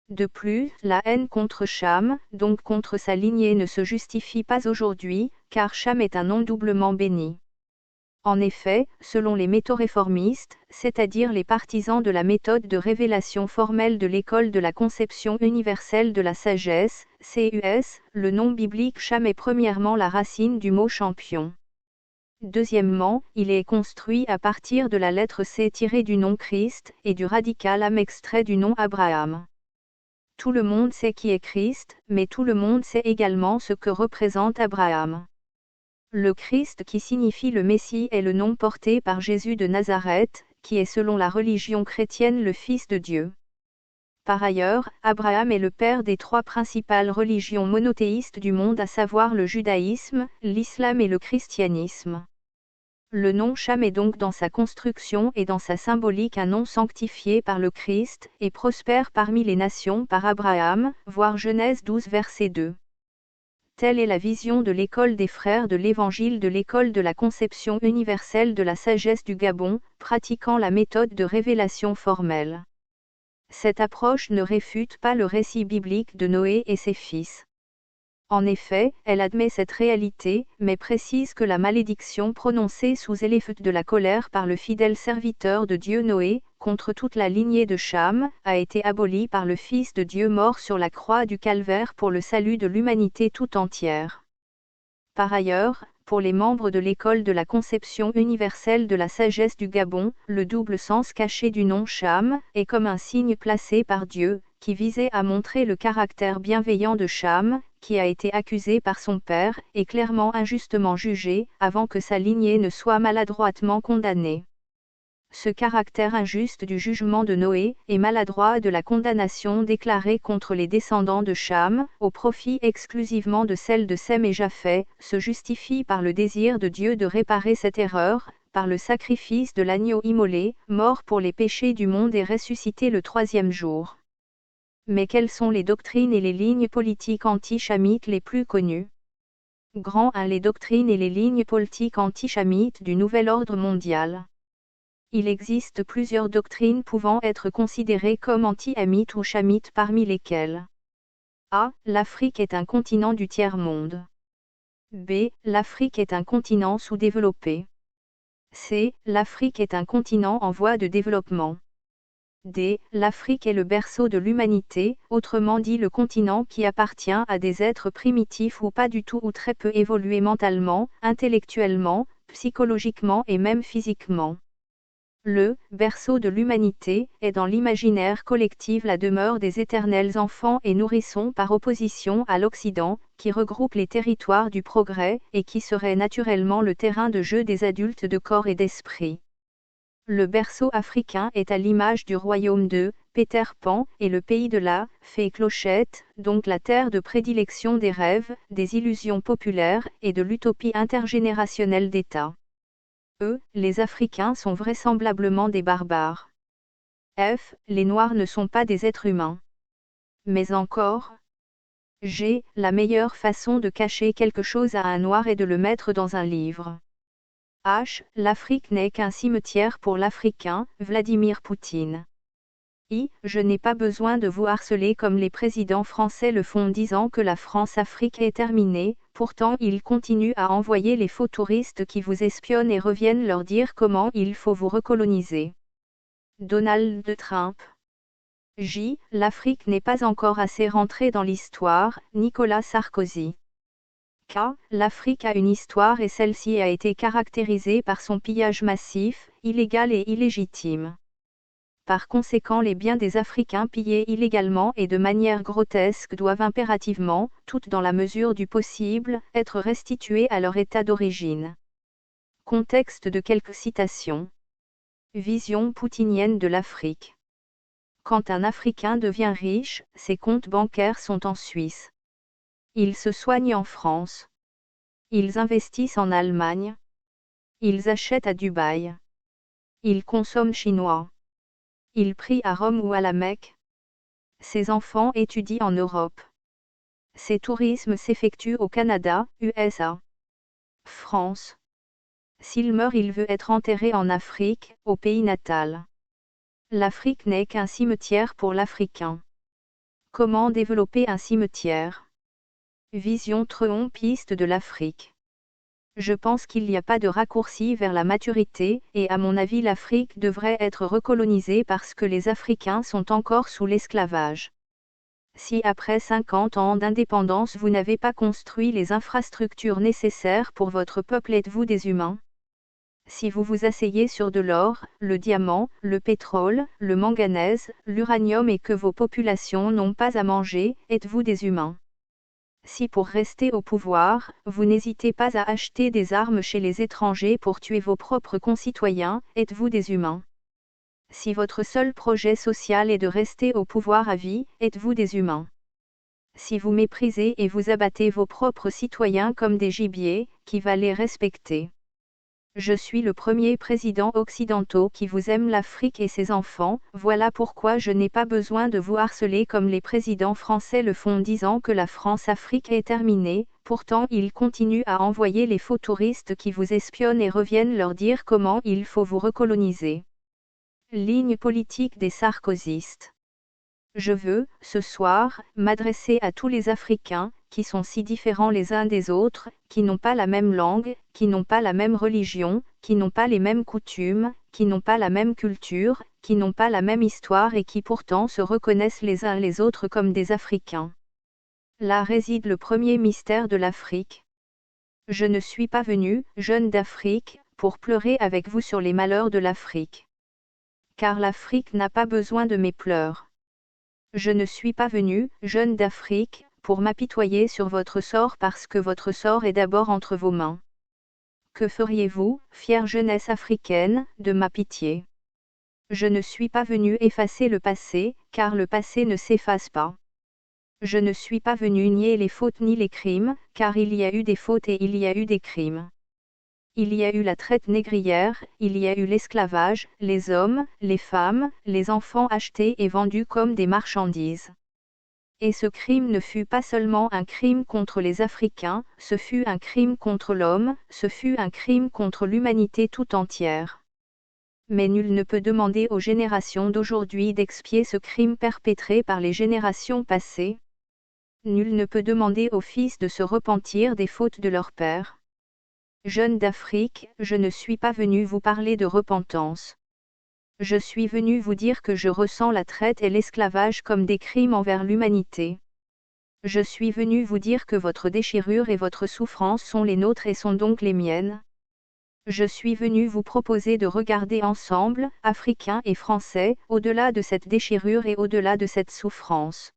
De plus, la haine contre Cham, donc contre sa lignée ne se justifie pas aujourd'hui, car Cham est un nom doublement béni. En effet, selon les méthoréformistes, c'est-à-dire les partisans de la méthode de révélation formelle de l'école de la conception universelle de la sagesse, CUS, le nom biblique Cham est premièrement la racine du mot champion. Deuxièmement, il est construit à partir de la lettre C tirée du nom Christ, et du radical am extrait du nom Abraham. Tout le monde sait qui est Christ, mais tout le monde sait également ce que représente Abraham. Le Christ qui signifie le Messie est le nom porté par Jésus de Nazareth, qui est selon la religion chrétienne le Fils de Dieu. Par ailleurs, Abraham est le père des trois principales religions monothéistes du monde, à savoir le judaïsme, l'islam et le christianisme. Le nom Cham est donc dans sa construction et dans sa symbolique un nom sanctifié par le Christ, et prospère parmi les nations par Abraham, voir Genèse 12 verset 2. Telle est la vision de l'école des frères de l'Évangile de l'école de la conception universelle de la sagesse du Gabon, pratiquant la méthode de révélation formelle. Cette approche ne réfute pas le récit biblique de Noé et ses fils. En effet, elle admet cette réalité, mais précise que la malédiction prononcée sous Éléphute de la colère par le fidèle serviteur de Dieu Noé, contre toute la lignée de Cham, a été abolie par le Fils de Dieu mort sur la croix du Calvaire pour le salut de l'humanité tout entière. Par ailleurs, pour les membres de l'école de la conception universelle de la sagesse du Gabon, le double sens caché du nom Cham est comme un signe placé par Dieu, qui visait à montrer le caractère bienveillant de Cham, qui a été accusé par son père et clairement injustement jugé, avant que sa lignée ne soit maladroitement condamnée. Ce caractère injuste du jugement de Noé et maladroit de la condamnation déclarée contre les descendants de Cham, au profit exclusivement de celle de Sem et Japheth, se justifie par le désir de Dieu de réparer cette erreur, par le sacrifice de l'agneau immolé, mort pour les péchés du monde et ressuscité le troisième jour. Mais quelles sont les doctrines et les lignes politiques anti-chamites les plus connues? Grand 1. Les doctrines et les lignes politiques anti-chamites du nouvel ordre mondial. Il existe plusieurs doctrines pouvant être considérées comme anti-hamites ou chamites, parmi lesquelles A. L'Afrique est un continent du tiers-monde. B. L'Afrique est un continent sous-développé. C. L'Afrique est un continent en voie de développement. D. L'Afrique est le berceau de l'humanité, autrement dit le continent qui appartient à des êtres primitifs ou pas du tout ou très peu évolués mentalement, intellectuellement, psychologiquement et même physiquement. Le berceau de l'humanité est dans l'imaginaire collectif la demeure des éternels enfants et nourrissons par opposition à l'Occident, qui regroupe les territoires du progrès et qui serait naturellement le terrain de jeu des adultes de corps et d'esprit. Le berceau africain est à l'image du royaume de Peter Pan et le pays de la fée Clochette, donc la terre de prédilection des rêves, des illusions populaires et de l'utopie intergénérationnelle d'État. Les Africains sont vraisemblablement des barbares. F. Les Noirs ne sont pas des êtres humains. Mais encore. G. La meilleure façon de cacher quelque chose à un Noir est de le mettre dans un livre. H. L'Afrique n'est qu'un cimetière pour l'Africain, Vladimir Poutine. I. Je n'ai pas besoin de vous harceler comme les présidents français le font disant que la France-Afrique est terminée, pourtant ils continuent à envoyer les faux touristes qui vous espionnent et reviennent leur dire comment il faut vous recoloniser. Donald Trump. J. L'Afrique n'est pas encore assez rentrée dans l'histoire, Nicolas Sarkozy. K. L'Afrique a une histoire et celle-ci a été caractérisée par son pillage massif, illégal et illégitime. Par conséquent, les biens des Africains pillés illégalement et de manière grotesque doivent impérativement, toutes dans la mesure du possible, être restitués à leur état d'origine. Contexte de quelques citations. Vision poutinienne de l'Afrique. Quand un Africain devient riche, ses comptes bancaires sont en Suisse. Ils se soignent en France. Ils investissent en Allemagne. Ils achètent à Dubaï. Ils consomment chinois. Ils prient à Rome ou à la Mecque. Ses enfants étudient en Europe. Ses tourismes s'effectuent au Canada, USA. France. S'il meurt, il veut être enterré en Afrique, au pays natal. L'Afrique n'est qu'un cimetière pour l'Africain. Comment développer un cimetière? Vision trumpiste de l'Afrique. Je pense qu'il n'y a pas de raccourci vers la maturité, et à mon avis l'Afrique devrait être recolonisée parce que les Africains sont encore sous l'esclavage. Si après 50 ans d'indépendance vous n'avez pas construit les infrastructures nécessaires pour votre peuple, êtes-vous des humains? Si vous vous asseyez sur de l'or, le diamant, le pétrole, le manganèse, l'uranium et que vos populations n'ont pas à manger, êtes-vous des humains? Si pour rester au pouvoir, vous n'hésitez pas à acheter des armes chez les étrangers pour tuer vos propres concitoyens, êtes-vous des humains? Si votre seul projet social est de rester au pouvoir à vie, êtes-vous des humains? Si vous méprisez et vous abattez vos propres citoyens comme des gibiers, qui va les respecter? Je suis le premier président occidental qui vous aime l'Afrique et ses enfants, voilà pourquoi je n'ai pas besoin de vous harceler comme les présidents français le font disant que la France-Afrique est terminée, pourtant ils continuent à envoyer les faux touristes qui vous espionnent et reviennent leur dire comment il faut vous recoloniser. Ligne politique des sarkozystes. Je veux, ce soir, m'adresser à tous les Africains, qui sont si différents les uns des autres, qui n'ont pas la même langue, qui n'ont pas la même religion, qui n'ont pas les mêmes coutumes, qui n'ont pas la même culture, qui n'ont pas la même histoire et qui pourtant se reconnaissent les uns les autres comme des Africains. Là réside le premier mystère de l'Afrique. Je ne suis pas venu, jeunes d'Afrique, pour pleurer avec vous sur les malheurs de l'Afrique. Car l'Afrique n'a pas besoin de mes pleurs. Je ne suis pas venu, jeunes d'Afrique, pour m'apitoyer sur votre sort parce que votre sort est d'abord entre vos mains. Que feriez-vous, fière jeunesse africaine, de ma pitié? Je ne suis pas venu effacer le passé, car le passé ne s'efface pas. Je ne suis pas venu nier les fautes ni les crimes, car il y a eu des fautes et il y a eu des crimes. Il y a eu la traite négrière, il y a eu l'esclavage, les hommes, les femmes, les enfants achetés et vendus comme des marchandises. Et ce crime ne fut pas seulement un crime contre les Africains, ce fut un crime contre l'homme, ce fut un crime contre l'humanité tout entière. Mais nul ne peut demander aux générations d'aujourd'hui d'expier ce crime perpétré par les générations passées. Nul ne peut demander aux fils de se repentir des fautes de leur père. Jeunes d'Afrique, je ne suis pas venu vous parler de repentance. Je suis venu vous dire que je ressens la traite et l'esclavage comme des crimes envers l'humanité. Je suis venu vous dire que votre déchirure et votre souffrance sont les nôtres et sont donc les miennes. Je suis venu vous proposer de regarder ensemble, Africains et Français, au-delà de cette déchirure et au-delà de cette souffrance.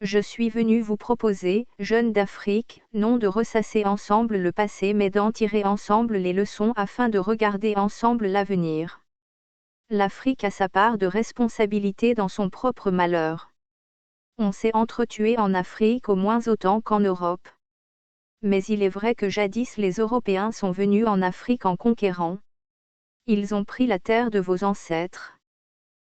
Je suis venu vous proposer, jeunes d'Afrique, non de ressasser ensemble le passé mais d'en tirer ensemble les leçons afin de regarder ensemble l'avenir. L'Afrique a sa part de responsabilité dans son propre malheur. On s'est entretué en Afrique au moins autant qu'en Europe. Mais il est vrai que jadis les Européens sont venus en Afrique en conquérant. Ils ont pris la terre de vos ancêtres.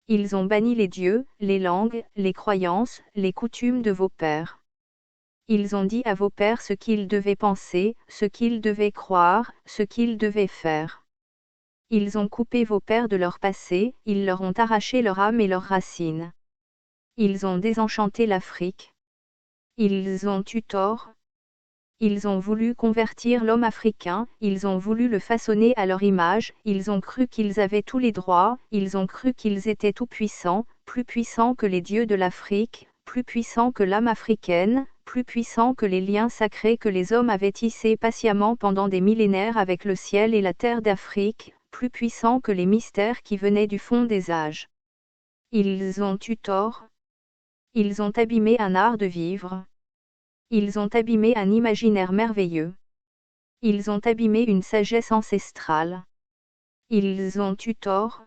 Ils ont banni les dieux, les langues, les croyances, les coutumes de vos pères. Ils ont dit à vos pères ce qu'ils devaient penser, ce qu'ils devaient croire, ce qu'ils devaient faire. Ils ont coupé vos pères de leur passé, ils leur ont arraché leur âme et leurs racines. Ils ont désenchanté l'Afrique. Ils ont eu tort. Ils ont voulu convertir l'homme africain, ils ont voulu le façonner à leur image, ils ont cru qu'ils avaient tous les droits, ils ont cru qu'ils étaient tout-puissants, plus puissants que les dieux de l'Afrique, plus puissants que l'âme africaine, plus puissants que les liens sacrés que les hommes avaient tissés patiemment pendant des millénaires avec le ciel et la terre d'Afrique, plus puissants que les mystères qui venaient du fond des âges. Ils ont eu tort. Ils ont abîmé un art de vivre. Ils ont abîmé un imaginaire merveilleux. Ils ont abîmé une sagesse ancestrale. Ils ont eu tort.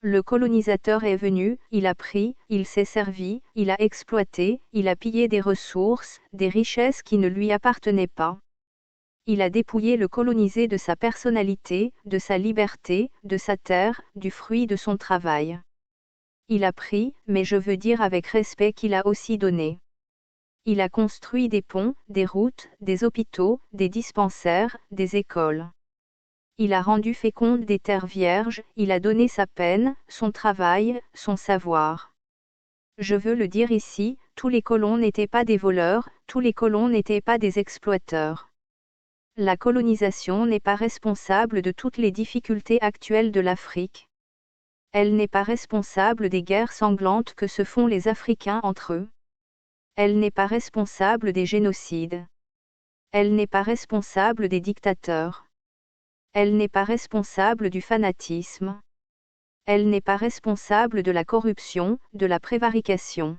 Le colonisateur est venu, il a pris, il s'est servi, il a exploité, il a pillé des ressources, des richesses qui ne lui appartenaient pas. Il a dépouillé le colonisé de sa personnalité, de sa liberté, de sa terre, du fruit de son travail. Il a pris, mais je veux dire avec respect qu'il a aussi donné. Il a construit des ponts, des routes, des hôpitaux, des dispensaires, des écoles. Il a rendu fécondes des terres vierges, il a donné sa peine, son travail, son savoir. Je veux le dire ici, tous les colons n'étaient pas des voleurs, tous les colons n'étaient pas des exploiteurs. La colonisation n'est pas responsable de toutes les difficultés actuelles de l'Afrique. Elle n'est pas responsable des guerres sanglantes que se font les Africains entre eux. Elle n'est pas responsable des génocides. Elle n'est pas responsable des dictateurs. Elle n'est pas responsable du fanatisme. Elle n'est pas responsable de la corruption, de la prévarication.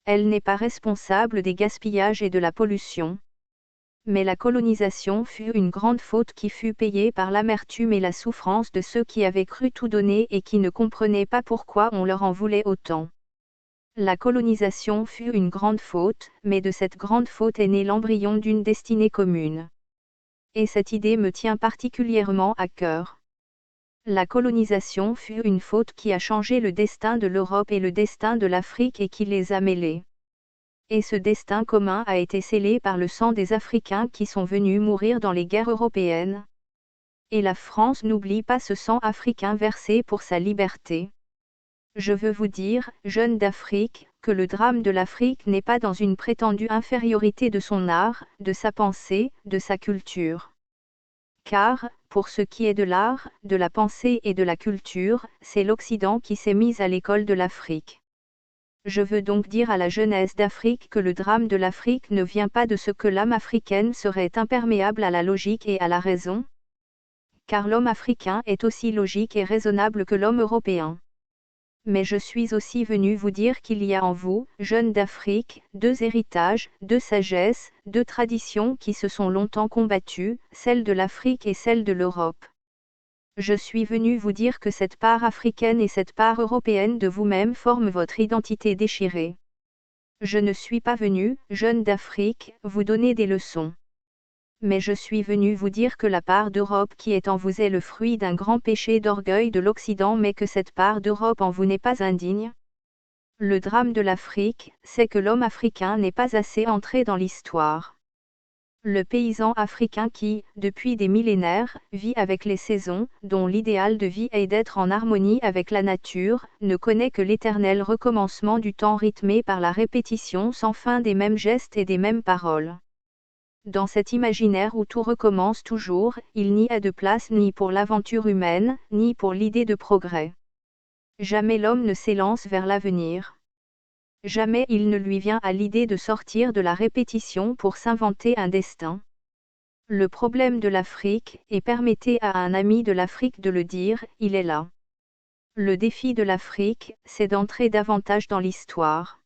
Elle n'est pas responsable des gaspillages et de la pollution. Mais la colonisation fut une grande faute qui fut payée par l'amertume et la souffrance de ceux qui avaient cru tout donner et qui ne comprenaient pas pourquoi on leur en voulait autant. La colonisation fut une grande faute, mais de cette grande faute est né l'embryon d'une destinée commune. Et cette idée me tient particulièrement à cœur. La colonisation fut une faute qui a changé le destin de l'Europe et le destin de l'Afrique et qui les a mêlés. Et ce destin commun a été scellé par le sang des Africains qui sont venus mourir dans les guerres européennes. Et la France n'oublie pas ce sang africain versé pour sa liberté. Je veux vous dire, jeunes d'Afrique, que le drame de l'Afrique n'est pas dans une prétendue infériorité de son art, de sa pensée, de sa culture. Car, pour ce qui est de l'art, de la pensée et de la culture, c'est l'Occident qui s'est mis à l'école de l'Afrique. Je veux donc dire à la jeunesse d'Afrique que le drame de l'Afrique ne vient pas de ce que l'âme africaine serait imperméable à la logique et à la raison, car l'homme africain est aussi logique et raisonnable que l'homme européen. Mais je suis aussi venu vous dire qu'il y a en vous, jeunes d'Afrique, deux héritages, deux sagesses, deux traditions qui se sont longtemps combattues, celle de l'Afrique et celle de l'Europe. Je suis venu vous dire que cette part africaine et cette part européenne de vous-même forment votre identité déchirée. Je ne suis pas venu, jeunes d'Afrique, vous donner des leçons. Mais je suis venu vous dire que la part d'Europe qui est en vous est le fruit d'un grand péché d'orgueil de l'Occident, mais que cette part d'Europe en vous n'est pas indigne. Le drame de l'Afrique, c'est que l'homme africain n'est pas assez entré dans l'histoire. Le paysan africain qui, depuis des millénaires, vit avec les saisons, dont l'idéal de vie est d'être en harmonie avec la nature, ne connaît que l'éternel recommencement du temps rythmé par la répétition sans fin des mêmes gestes et des mêmes paroles. Dans cet imaginaire où tout recommence toujours, il n'y a de place ni pour l'aventure humaine, ni pour l'idée de progrès. Jamais l'homme ne s'élance vers l'avenir. Jamais il ne lui vient à l'idée de sortir de la répétition pour s'inventer un destin. Le problème de l'Afrique, et permettez à un ami de l'Afrique de le dire, il est là. Le défi de l'Afrique, c'est d'entrer davantage dans l'histoire.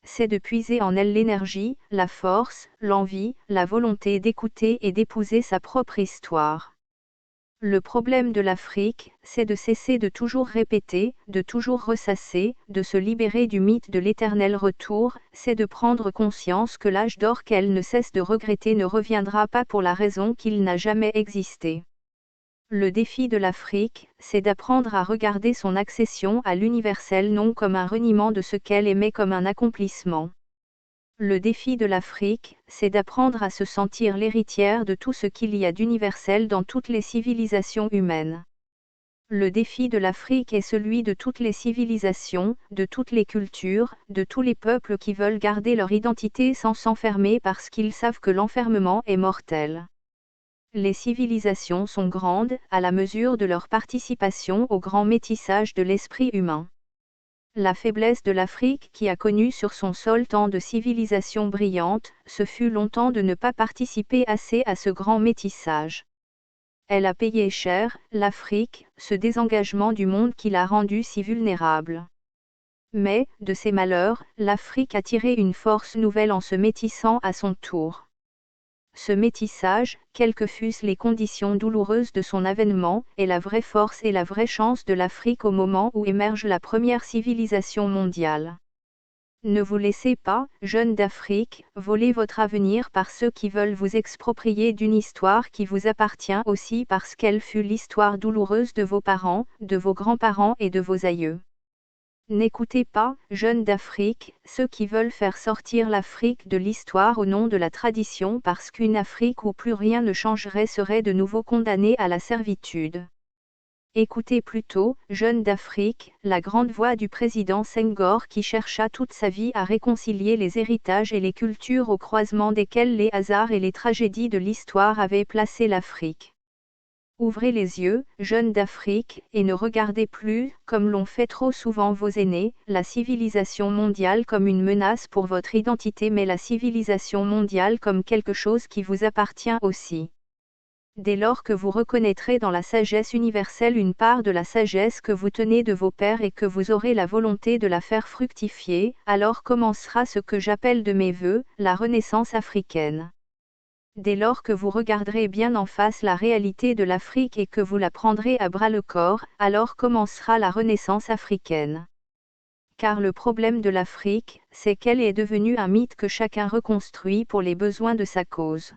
C'est de puiser en elle l'énergie, la force, l'envie, la volonté d'écouter et d'épouser sa propre histoire. Le problème de l'Afrique, c'est de cesser de toujours répéter, de toujours ressasser, de se libérer du mythe de l'éternel retour, c'est de prendre conscience que l'âge d'or qu'elle ne cesse de regretter ne reviendra pas pour la raison qu'il n'a jamais existé. Le défi de l'Afrique, c'est d'apprendre à regarder son accession à l'universel non comme un reniement de ce qu'elle est mais comme un accomplissement. Le défi de l'Afrique, c'est d'apprendre à se sentir l'héritière de tout ce qu'il y a d'universel dans toutes les civilisations humaines. Le défi de l'Afrique est celui de toutes les civilisations, de toutes les cultures, de tous les peuples qui veulent garder leur identité sans s'enfermer parce qu'ils savent que l'enfermement est mortel. Les civilisations sont grandes, à la mesure de leur participation au grand métissage de l'esprit humain. La faiblesse de l'Afrique qui a connu sur son sol tant de civilisations brillantes, ce fut longtemps de ne pas participer assez à ce grand métissage. Elle a payé cher, l'Afrique, ce désengagement du monde qui l'a rendue si vulnérable. Mais, de ses malheurs, l'Afrique a tiré une force nouvelle en se métissant à son tour. Ce métissage, quelles que fussent les conditions douloureuses de son avènement, est la vraie force et la vraie chance de l'Afrique au moment où émerge la première civilisation mondiale. Ne vous laissez pas, jeunes d'Afrique, voler votre avenir par ceux qui veulent vous exproprier d'une histoire qui vous appartient aussi parce qu'elle fut l'histoire douloureuse de vos parents, de vos grands-parents et de vos aïeux. N'écoutez pas, jeunes d'Afrique, ceux qui veulent faire sortir l'Afrique de l'histoire au nom de la tradition parce qu'une Afrique où plus rien ne changerait serait de nouveau condamnée à la servitude. Écoutez plutôt, jeunes d'Afrique, la grande voix du président Senghor qui chercha toute sa vie à réconcilier les héritages et les cultures au croisement desquels les hasards et les tragédies de l'histoire avaient placé l'Afrique. Ouvrez les yeux, jeunes d'Afrique, et ne regardez plus, comme l'ont fait trop souvent vos aînés, la civilisation mondiale comme une menace pour votre identité mais la civilisation mondiale comme quelque chose qui vous appartient aussi. Dès lors que vous reconnaîtrez dans la sagesse universelle une part de la sagesse que vous tenez de vos pères et que vous aurez la volonté de la faire fructifier, alors commencera ce que j'appelle de mes vœux, la renaissance africaine. Dès lors que vous regarderez bien en face la réalité de l'Afrique et que vous la prendrez à bras-le-corps, alors commencera la renaissance africaine. Car le problème de l'Afrique, c'est qu'elle est devenue un mythe que chacun reconstruit pour les besoins de sa cause.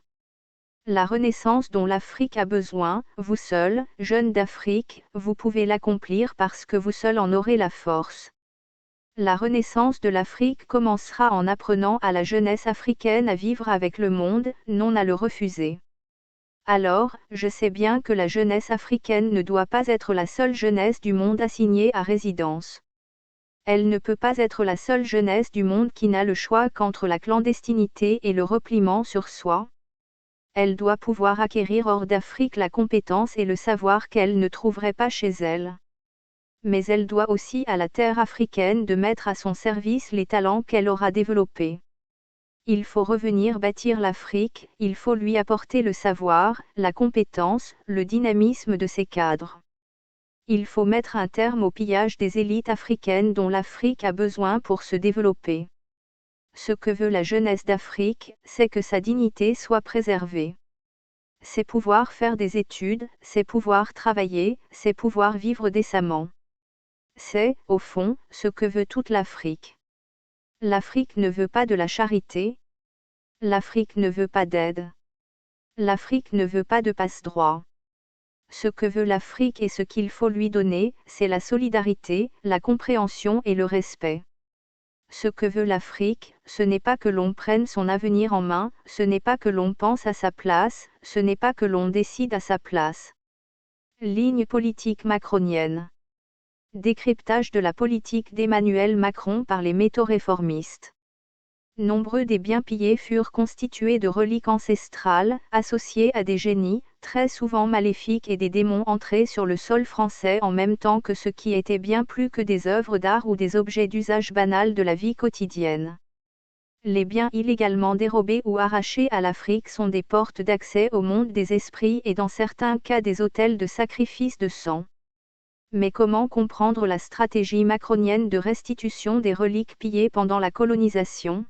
La renaissance dont l'Afrique a besoin, vous seuls, jeunes d'Afrique, vous pouvez l'accomplir parce que vous seuls en aurez la force. La renaissance de l'Afrique commencera en apprenant à la jeunesse africaine à vivre avec le monde, non à le refuser. Alors, je sais bien que la jeunesse africaine ne doit pas être la seule jeunesse du monde assignée à résidence. Elle ne peut pas être la seule jeunesse du monde qui n'a le choix qu'entre la clandestinité et le repliement sur soi. Elle doit pouvoir acquérir hors d'Afrique la compétence et le savoir qu'elle ne trouverait pas chez elle. Mais elle doit aussi à la terre africaine de mettre à son service les talents qu'elle aura développés. Il faut revenir bâtir l'Afrique, il faut lui apporter le savoir, la compétence, le dynamisme de ses cadres. Il faut mettre un terme au pillage des élites africaines dont l'Afrique a besoin pour se développer. Ce que veut la jeunesse d'Afrique, c'est que sa dignité soit préservée. C'est pouvoir faire des études, c'est pouvoir travailler, c'est pouvoir vivre décemment. C'est, au fond, ce que veut toute l'Afrique. L'Afrique ne veut pas de la charité. L'Afrique ne veut pas d'aide. L'Afrique ne veut pas de passe-droit. Ce que veut l'Afrique et ce qu'il faut lui donner, c'est la solidarité, la compréhension et le respect. Ce que veut l'Afrique, ce n'est pas que l'on prenne son avenir en main, ce n'est pas que l'on pense à sa place, ce n'est pas que l'on décide à sa place. Ligne politique macronienne. Décryptage de la politique d'Emmanuel Macron par les métaux réformistes. Nombreux des biens pillés furent constitués de reliques ancestrales, associées à des génies, très souvent maléfiques et des démons entrés sur le sol français en même temps que ce qui était bien plus que des œuvres d'art ou des objets d'usage banal de la vie quotidienne. Les biens illégalement dérobés ou arrachés à l'Afrique sont des portes d'accès au monde des esprits et dans certains cas des autels de sacrifice de sang. Mais comment comprendre la stratégie macronienne de restitution des reliques pillées pendant la colonisation ?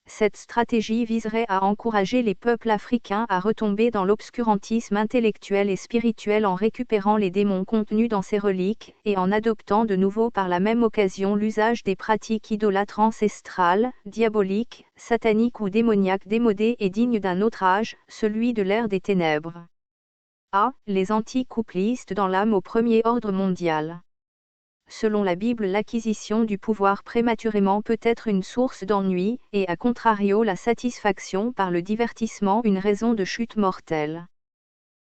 Cette stratégie viserait à encourager les peuples africains à retomber dans l'obscurantisme intellectuel et spirituel en récupérant les démons contenus dans ces reliques, et en adoptant de nouveau par la même occasion l'usage des pratiques idolâtres ancestrales, diaboliques, sataniques ou démoniaques démodées et dignes d'un autre âge, celui de l'ère des ténèbres. A. Les anticouplistes dans l'âme au premier ordre mondial. Selon la Bible, l'acquisition du pouvoir prématurément peut être une source d'ennui, et à contrario la satisfaction par le divertissement une raison de chute mortelle.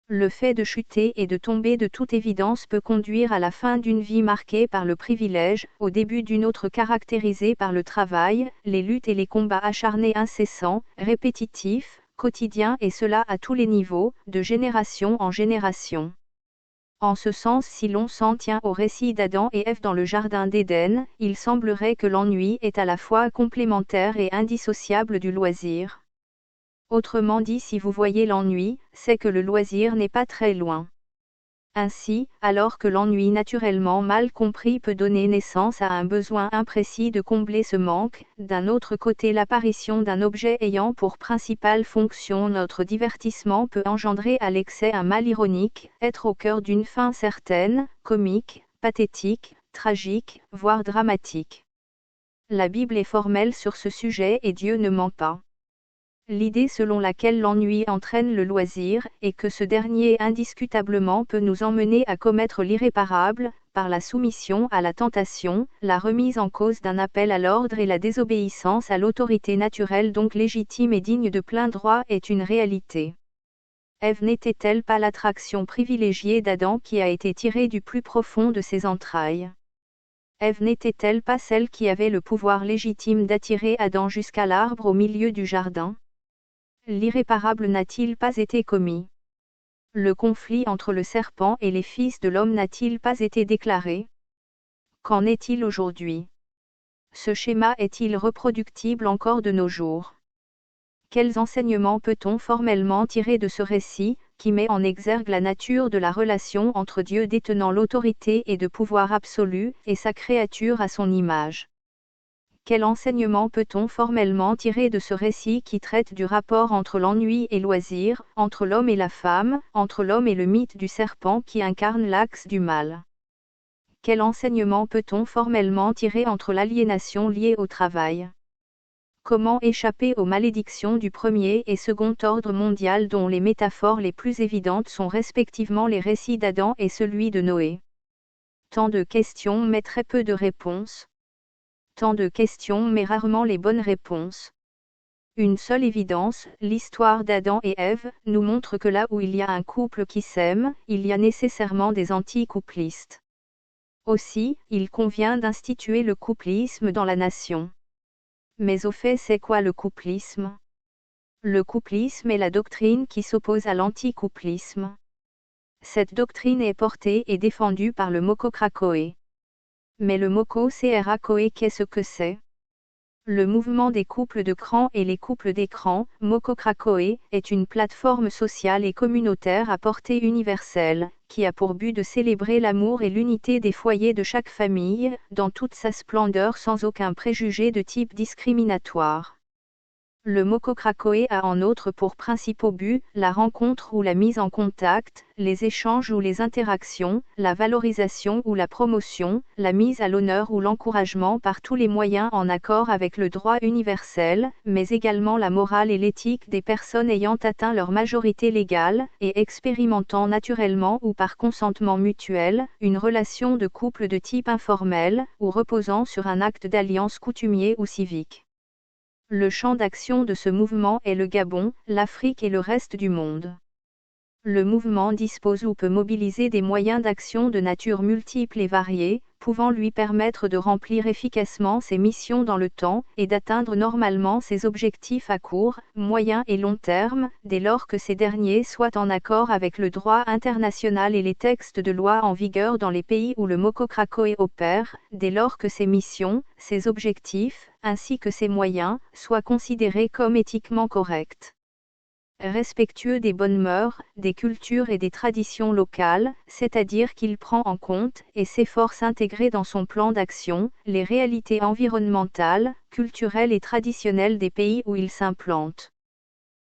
Le fait de chuter et de tomber de toute évidence peut conduire à la fin d'une vie marquée par le privilège, au début d'une autre caractérisée par le travail, les luttes et les combats acharnés incessants, répétitifs, quotidiens et cela à tous les niveaux, de génération en génération. En ce sens, si l'on s'en tient au récit d'Adam et Ève dans le jardin d'Éden, il semblerait que l'ennui est à la fois complémentaire et indissociable du loisir. Autrement dit, si vous voyez l'ennui, c'est que le loisir n'est pas très loin. Ainsi, alors que l'ennui naturellement mal compris peut donner naissance à un besoin imprécis de combler ce manque, d'un autre côté l'apparition d'un objet ayant pour principale fonction notre divertissement peut engendrer à l'excès un mal ironique, être au cœur d'une fin certaine, comique, pathétique, tragique, voire dramatique. La Bible est formelle sur ce sujet et Dieu ne ment pas. L'idée selon laquelle l'ennui entraîne le loisir, et que ce dernier indiscutablement peut nous emmener à commettre l'irréparable, par la soumission à la tentation, la remise en cause d'un appel à l'ordre et la désobéissance à l'autorité naturelle donc légitime et digne de plein droit est une réalité. Ève n'était-elle pas l'attraction privilégiée d'Adam qui a été tirée du plus profond de ses entrailles ? Ève n'était-elle pas celle qui avait le pouvoir légitime d'attirer Adam jusqu'à l'arbre au milieu du jardin ? L'irréparable n'a-t-il pas été commis? Le conflit entre le serpent et les fils de l'homme n'a-t-il pas été déclaré? Qu'en est-il aujourd'hui? Ce schéma est-il reproductible encore de nos jours? Quels enseignements peut-on formellement tirer de ce récit, qui met en exergue la nature de la relation entre Dieu détenant l'autorité et de pouvoir absolu, et sa créature à son image? Quel enseignement peut-on formellement tirer de ce récit qui traite du rapport entre l'ennui et loisir, entre l'homme et la femme, entre l'homme et le mythe du serpent qui incarne l'axe du mal? Quel enseignement peut-on formellement tirer entre l'aliénation liée au travail? Comment échapper aux malédictions du premier et second ordre mondial dont les métaphores les plus évidentes sont respectivement les récits d'Adam et celui de Noé? Tant de questions mais très peu de réponses. Tant de questions mais rarement les bonnes réponses. Une seule évidence, l'histoire d'Adam et Ève, nous montre que là où il y a un couple qui s'aime, il y a nécessairement des anticouplistes. Aussi, il convient d'instituer le couplisme dans la nation. Mais au fait, c'est quoi le couplisme? Le couplisme est la doctrine qui s'oppose à l'anticouplisme. Cette doctrine est portée et défendue par le Mokokrakoé. mais le Moko Krakoe qu'est-ce que c'est? Le mouvement des couples de cran et les couples d'écran, Moko Krakoe, est une plateforme sociale et communautaire à portée universelle, qui a pour but de célébrer l'amour et l'unité des foyers de chaque famille, dans toute sa splendeur sans aucun préjugé de type discriminatoire. Le Moko Krakoe a en outre pour principaux buts, la rencontre ou la mise en contact, les échanges ou les interactions, la valorisation ou la promotion, la mise à l'honneur ou l'encouragement par tous les moyens en accord avec le droit universel, mais également la morale et l'éthique des personnes ayant atteint leur majorité légale, et expérimentant naturellement ou par consentement mutuel, une relation de couple de type informel, ou reposant sur un acte d'alliance coutumier ou civique. Le champ d'action de ce mouvement est le Gabon, l'Afrique et le reste du monde. Le mouvement dispose ou peut mobiliser des moyens d'action de nature multiple et variée, pouvant lui permettre de remplir efficacement ses missions dans le temps, et d'atteindre normalement ses objectifs à court, moyen et long terme, dès lors que ces derniers soient en accord avec le droit international et les textes de loi en vigueur dans les pays où le Moko Krakoe opère, dès lors que ces missions, ses objectifs, ainsi que ses moyens, soient considérés comme éthiquement corrects. Respectueux des bonnes mœurs, des cultures et des traditions locales, c'est-à-dire qu'il prend en compte et s'efforce d'intégrer dans son plan d'action les réalités environnementales, culturelles et traditionnelles des pays où il s'implante.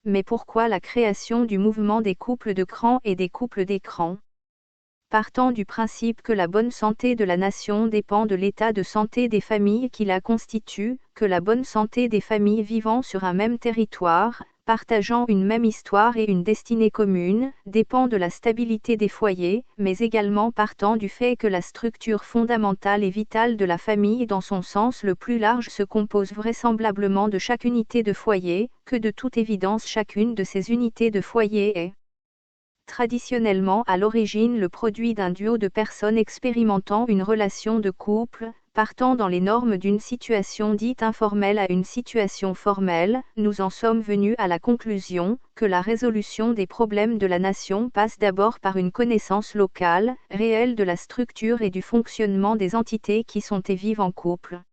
Mais pourquoi la création du mouvement des couples de cran et des couples d'écran? Partant du principe que la bonne santé de la nation dépend de l'état de santé des familles qui la constituent, que la bonne santé des familles vivant sur un même territoire, partageant une même histoire et une destinée commune, dépend de la stabilité des foyers, mais également partant du fait que la structure fondamentale et vitale de la famille dans son sens le plus large se compose vraisemblablement de chaque unité de foyer, que de toute évidence chacune de ces unités de foyer est traditionnellement à l'origine le produit d'un duo de personnes expérimentant une relation de couple, partant dans les normes d'une situation dite informelle à une situation formelle, nous en sommes venus à la conclusion que la résolution des problèmes de la nation passe d'abord par une connaissance locale, réelle de la structure et du fonctionnement des entités qui sont et vivent en couple.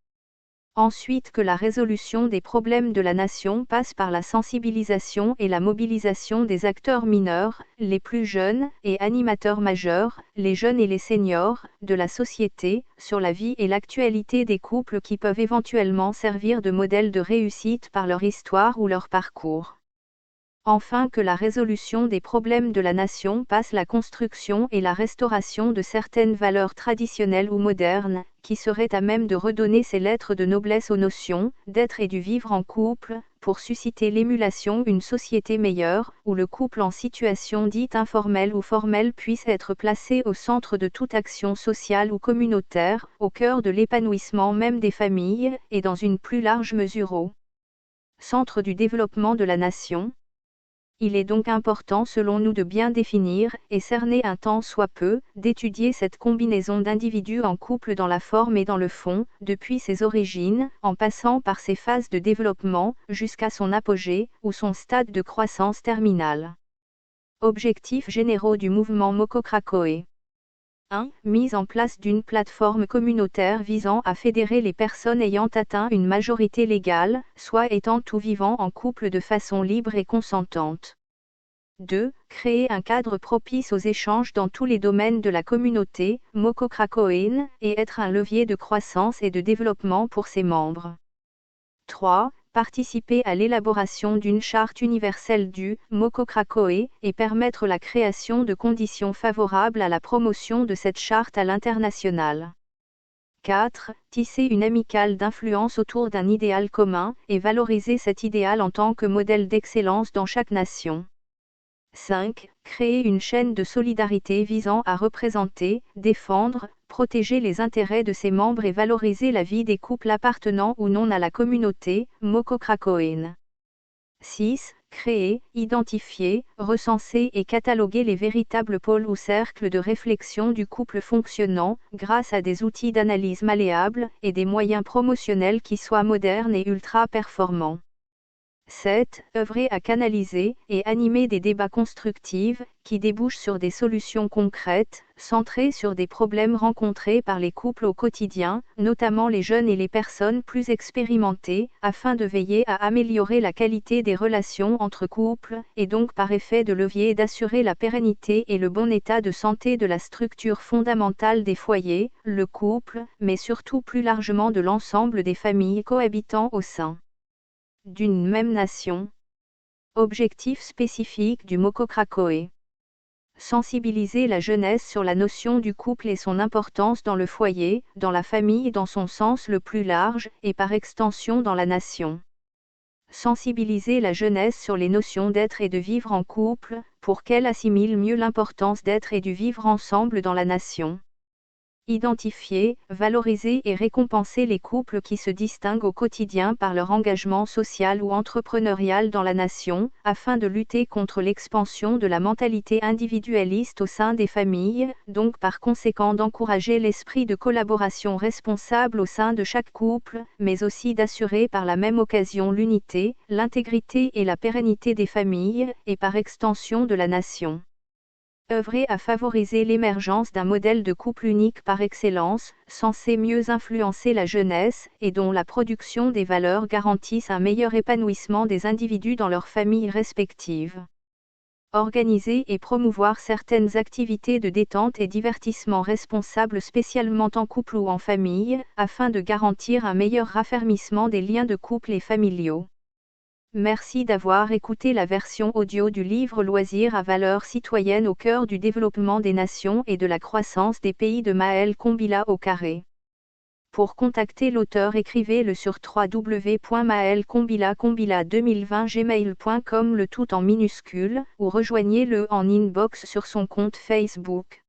Ensuite que la résolution des problèmes de la nation passe par la sensibilisation et la mobilisation des acteurs mineurs, les plus jeunes, et animateurs majeurs, les jeunes et les seniors, de la société, sur la vie et l'actualité des couples qui peuvent éventuellement servir de modèle de réussite par leur histoire ou leur parcours. Enfin que la résolution des problèmes de la nation passe la construction et la restauration de certaines valeurs traditionnelles ou modernes, qui seraient à même de redonner ces lettres de noblesse aux notions d'être et du vivre en couple, pour susciter l'émulation d'une société meilleure, où le couple en situation dite informelle ou formelle puisse être placé au centre de toute action sociale ou communautaire, au cœur de l'épanouissement même des familles, et dans une plus large mesure au centre du développement de la nation. Il est donc important selon nous de bien définir, et cerner un tant soit peu, d'étudier cette combinaison d'individus en couple dans la forme et dans le fond, depuis ses origines, en passant par ses phases de développement, jusqu'à son apogée, ou son stade de croissance terminale. Objectifs généraux du mouvement Moko Krakoe. 1. Mise en place d'une plateforme communautaire visant à fédérer les personnes ayant atteint une majorité légale, soit étant ou vivant en couple de façon libre et consentante. 2. Créer un cadre propice aux échanges dans tous les domaines de la communauté, Moko Krakoen, et être un levier de croissance et de développement pour ses membres. 3. Participer à l'élaboration d'une charte universelle du Moko Krakoe et permettre la création de conditions favorables à la promotion de cette charte à l'international. 4. Tisser une amicale d'influence autour d'un idéal commun et valoriser cet idéal en tant que modèle d'excellence dans chaque nation. 5. Créer une chaîne de solidarité visant à représenter, défendre, protéger les intérêts de ses membres et valoriser la vie des couples appartenant ou non à la communauté, Moko Krakoen. 6. Créer, identifier, recenser et cataloguer les véritables pôles ou cercles de réflexion du couple fonctionnant, grâce à des outils d'analyse malléables et des moyens promotionnels qui soient modernes et ultra-performants. 7. Œuvrer à canaliser et animer des débats constructifs, qui débouchent sur des solutions concrètes, centrées sur des problèmes rencontrés par les couples au quotidien, notamment les jeunes et les personnes plus expérimentées, afin de veiller à améliorer la qualité des relations entre couples, et donc par effet de levier d'assurer la pérennité et le bon état de santé de la structure fondamentale des foyers, le couple, mais surtout plus largement de l'ensemble des familles cohabitant au sein d'une même nation. Objectif spécifique du Mokokrakoe. Sensibiliser la jeunesse sur la notion du couple et son importance dans le foyer, dans la famille dans son sens le plus large, et par extension dans la nation. Sensibiliser la jeunesse sur les notions d'être et de vivre en couple, pour qu'elle assimile mieux l'importance d'être et du vivre ensemble dans la nation. Identifier, valoriser et récompenser les couples qui se distinguent au quotidien par leur engagement social ou entrepreneurial dans la nation, afin de lutter contre l'expansion de la mentalité individualiste au sein des familles, donc par conséquent d'encourager l'esprit de collaboration responsable au sein de chaque couple, mais aussi d'assurer par la même occasion l'unité, l'intégrité et la pérennité des familles, et par extension de la nation. Œuvrer à favoriser l'émergence d'un modèle de couple unique par excellence, censé mieux influencer la jeunesse, et dont la production des valeurs garantisse un meilleur épanouissement des individus dans leurs familles respectives. Organiser et promouvoir certaines activités de détente et divertissement responsables spécialement en couple ou en famille, afin de garantir un meilleur raffermissement des liens de couple et familiaux. Merci d'avoir écouté la version audio du livre Loisirs à valeur citoyenne au cœur du développement des nations et de la croissance des pays de Maël Kombila au carré. Pour contacter l'auteur, écrivez-le sur www.maelkombila2020gmail.com le tout en minuscules, ou rejoignez-le en inbox sur son compte Facebook.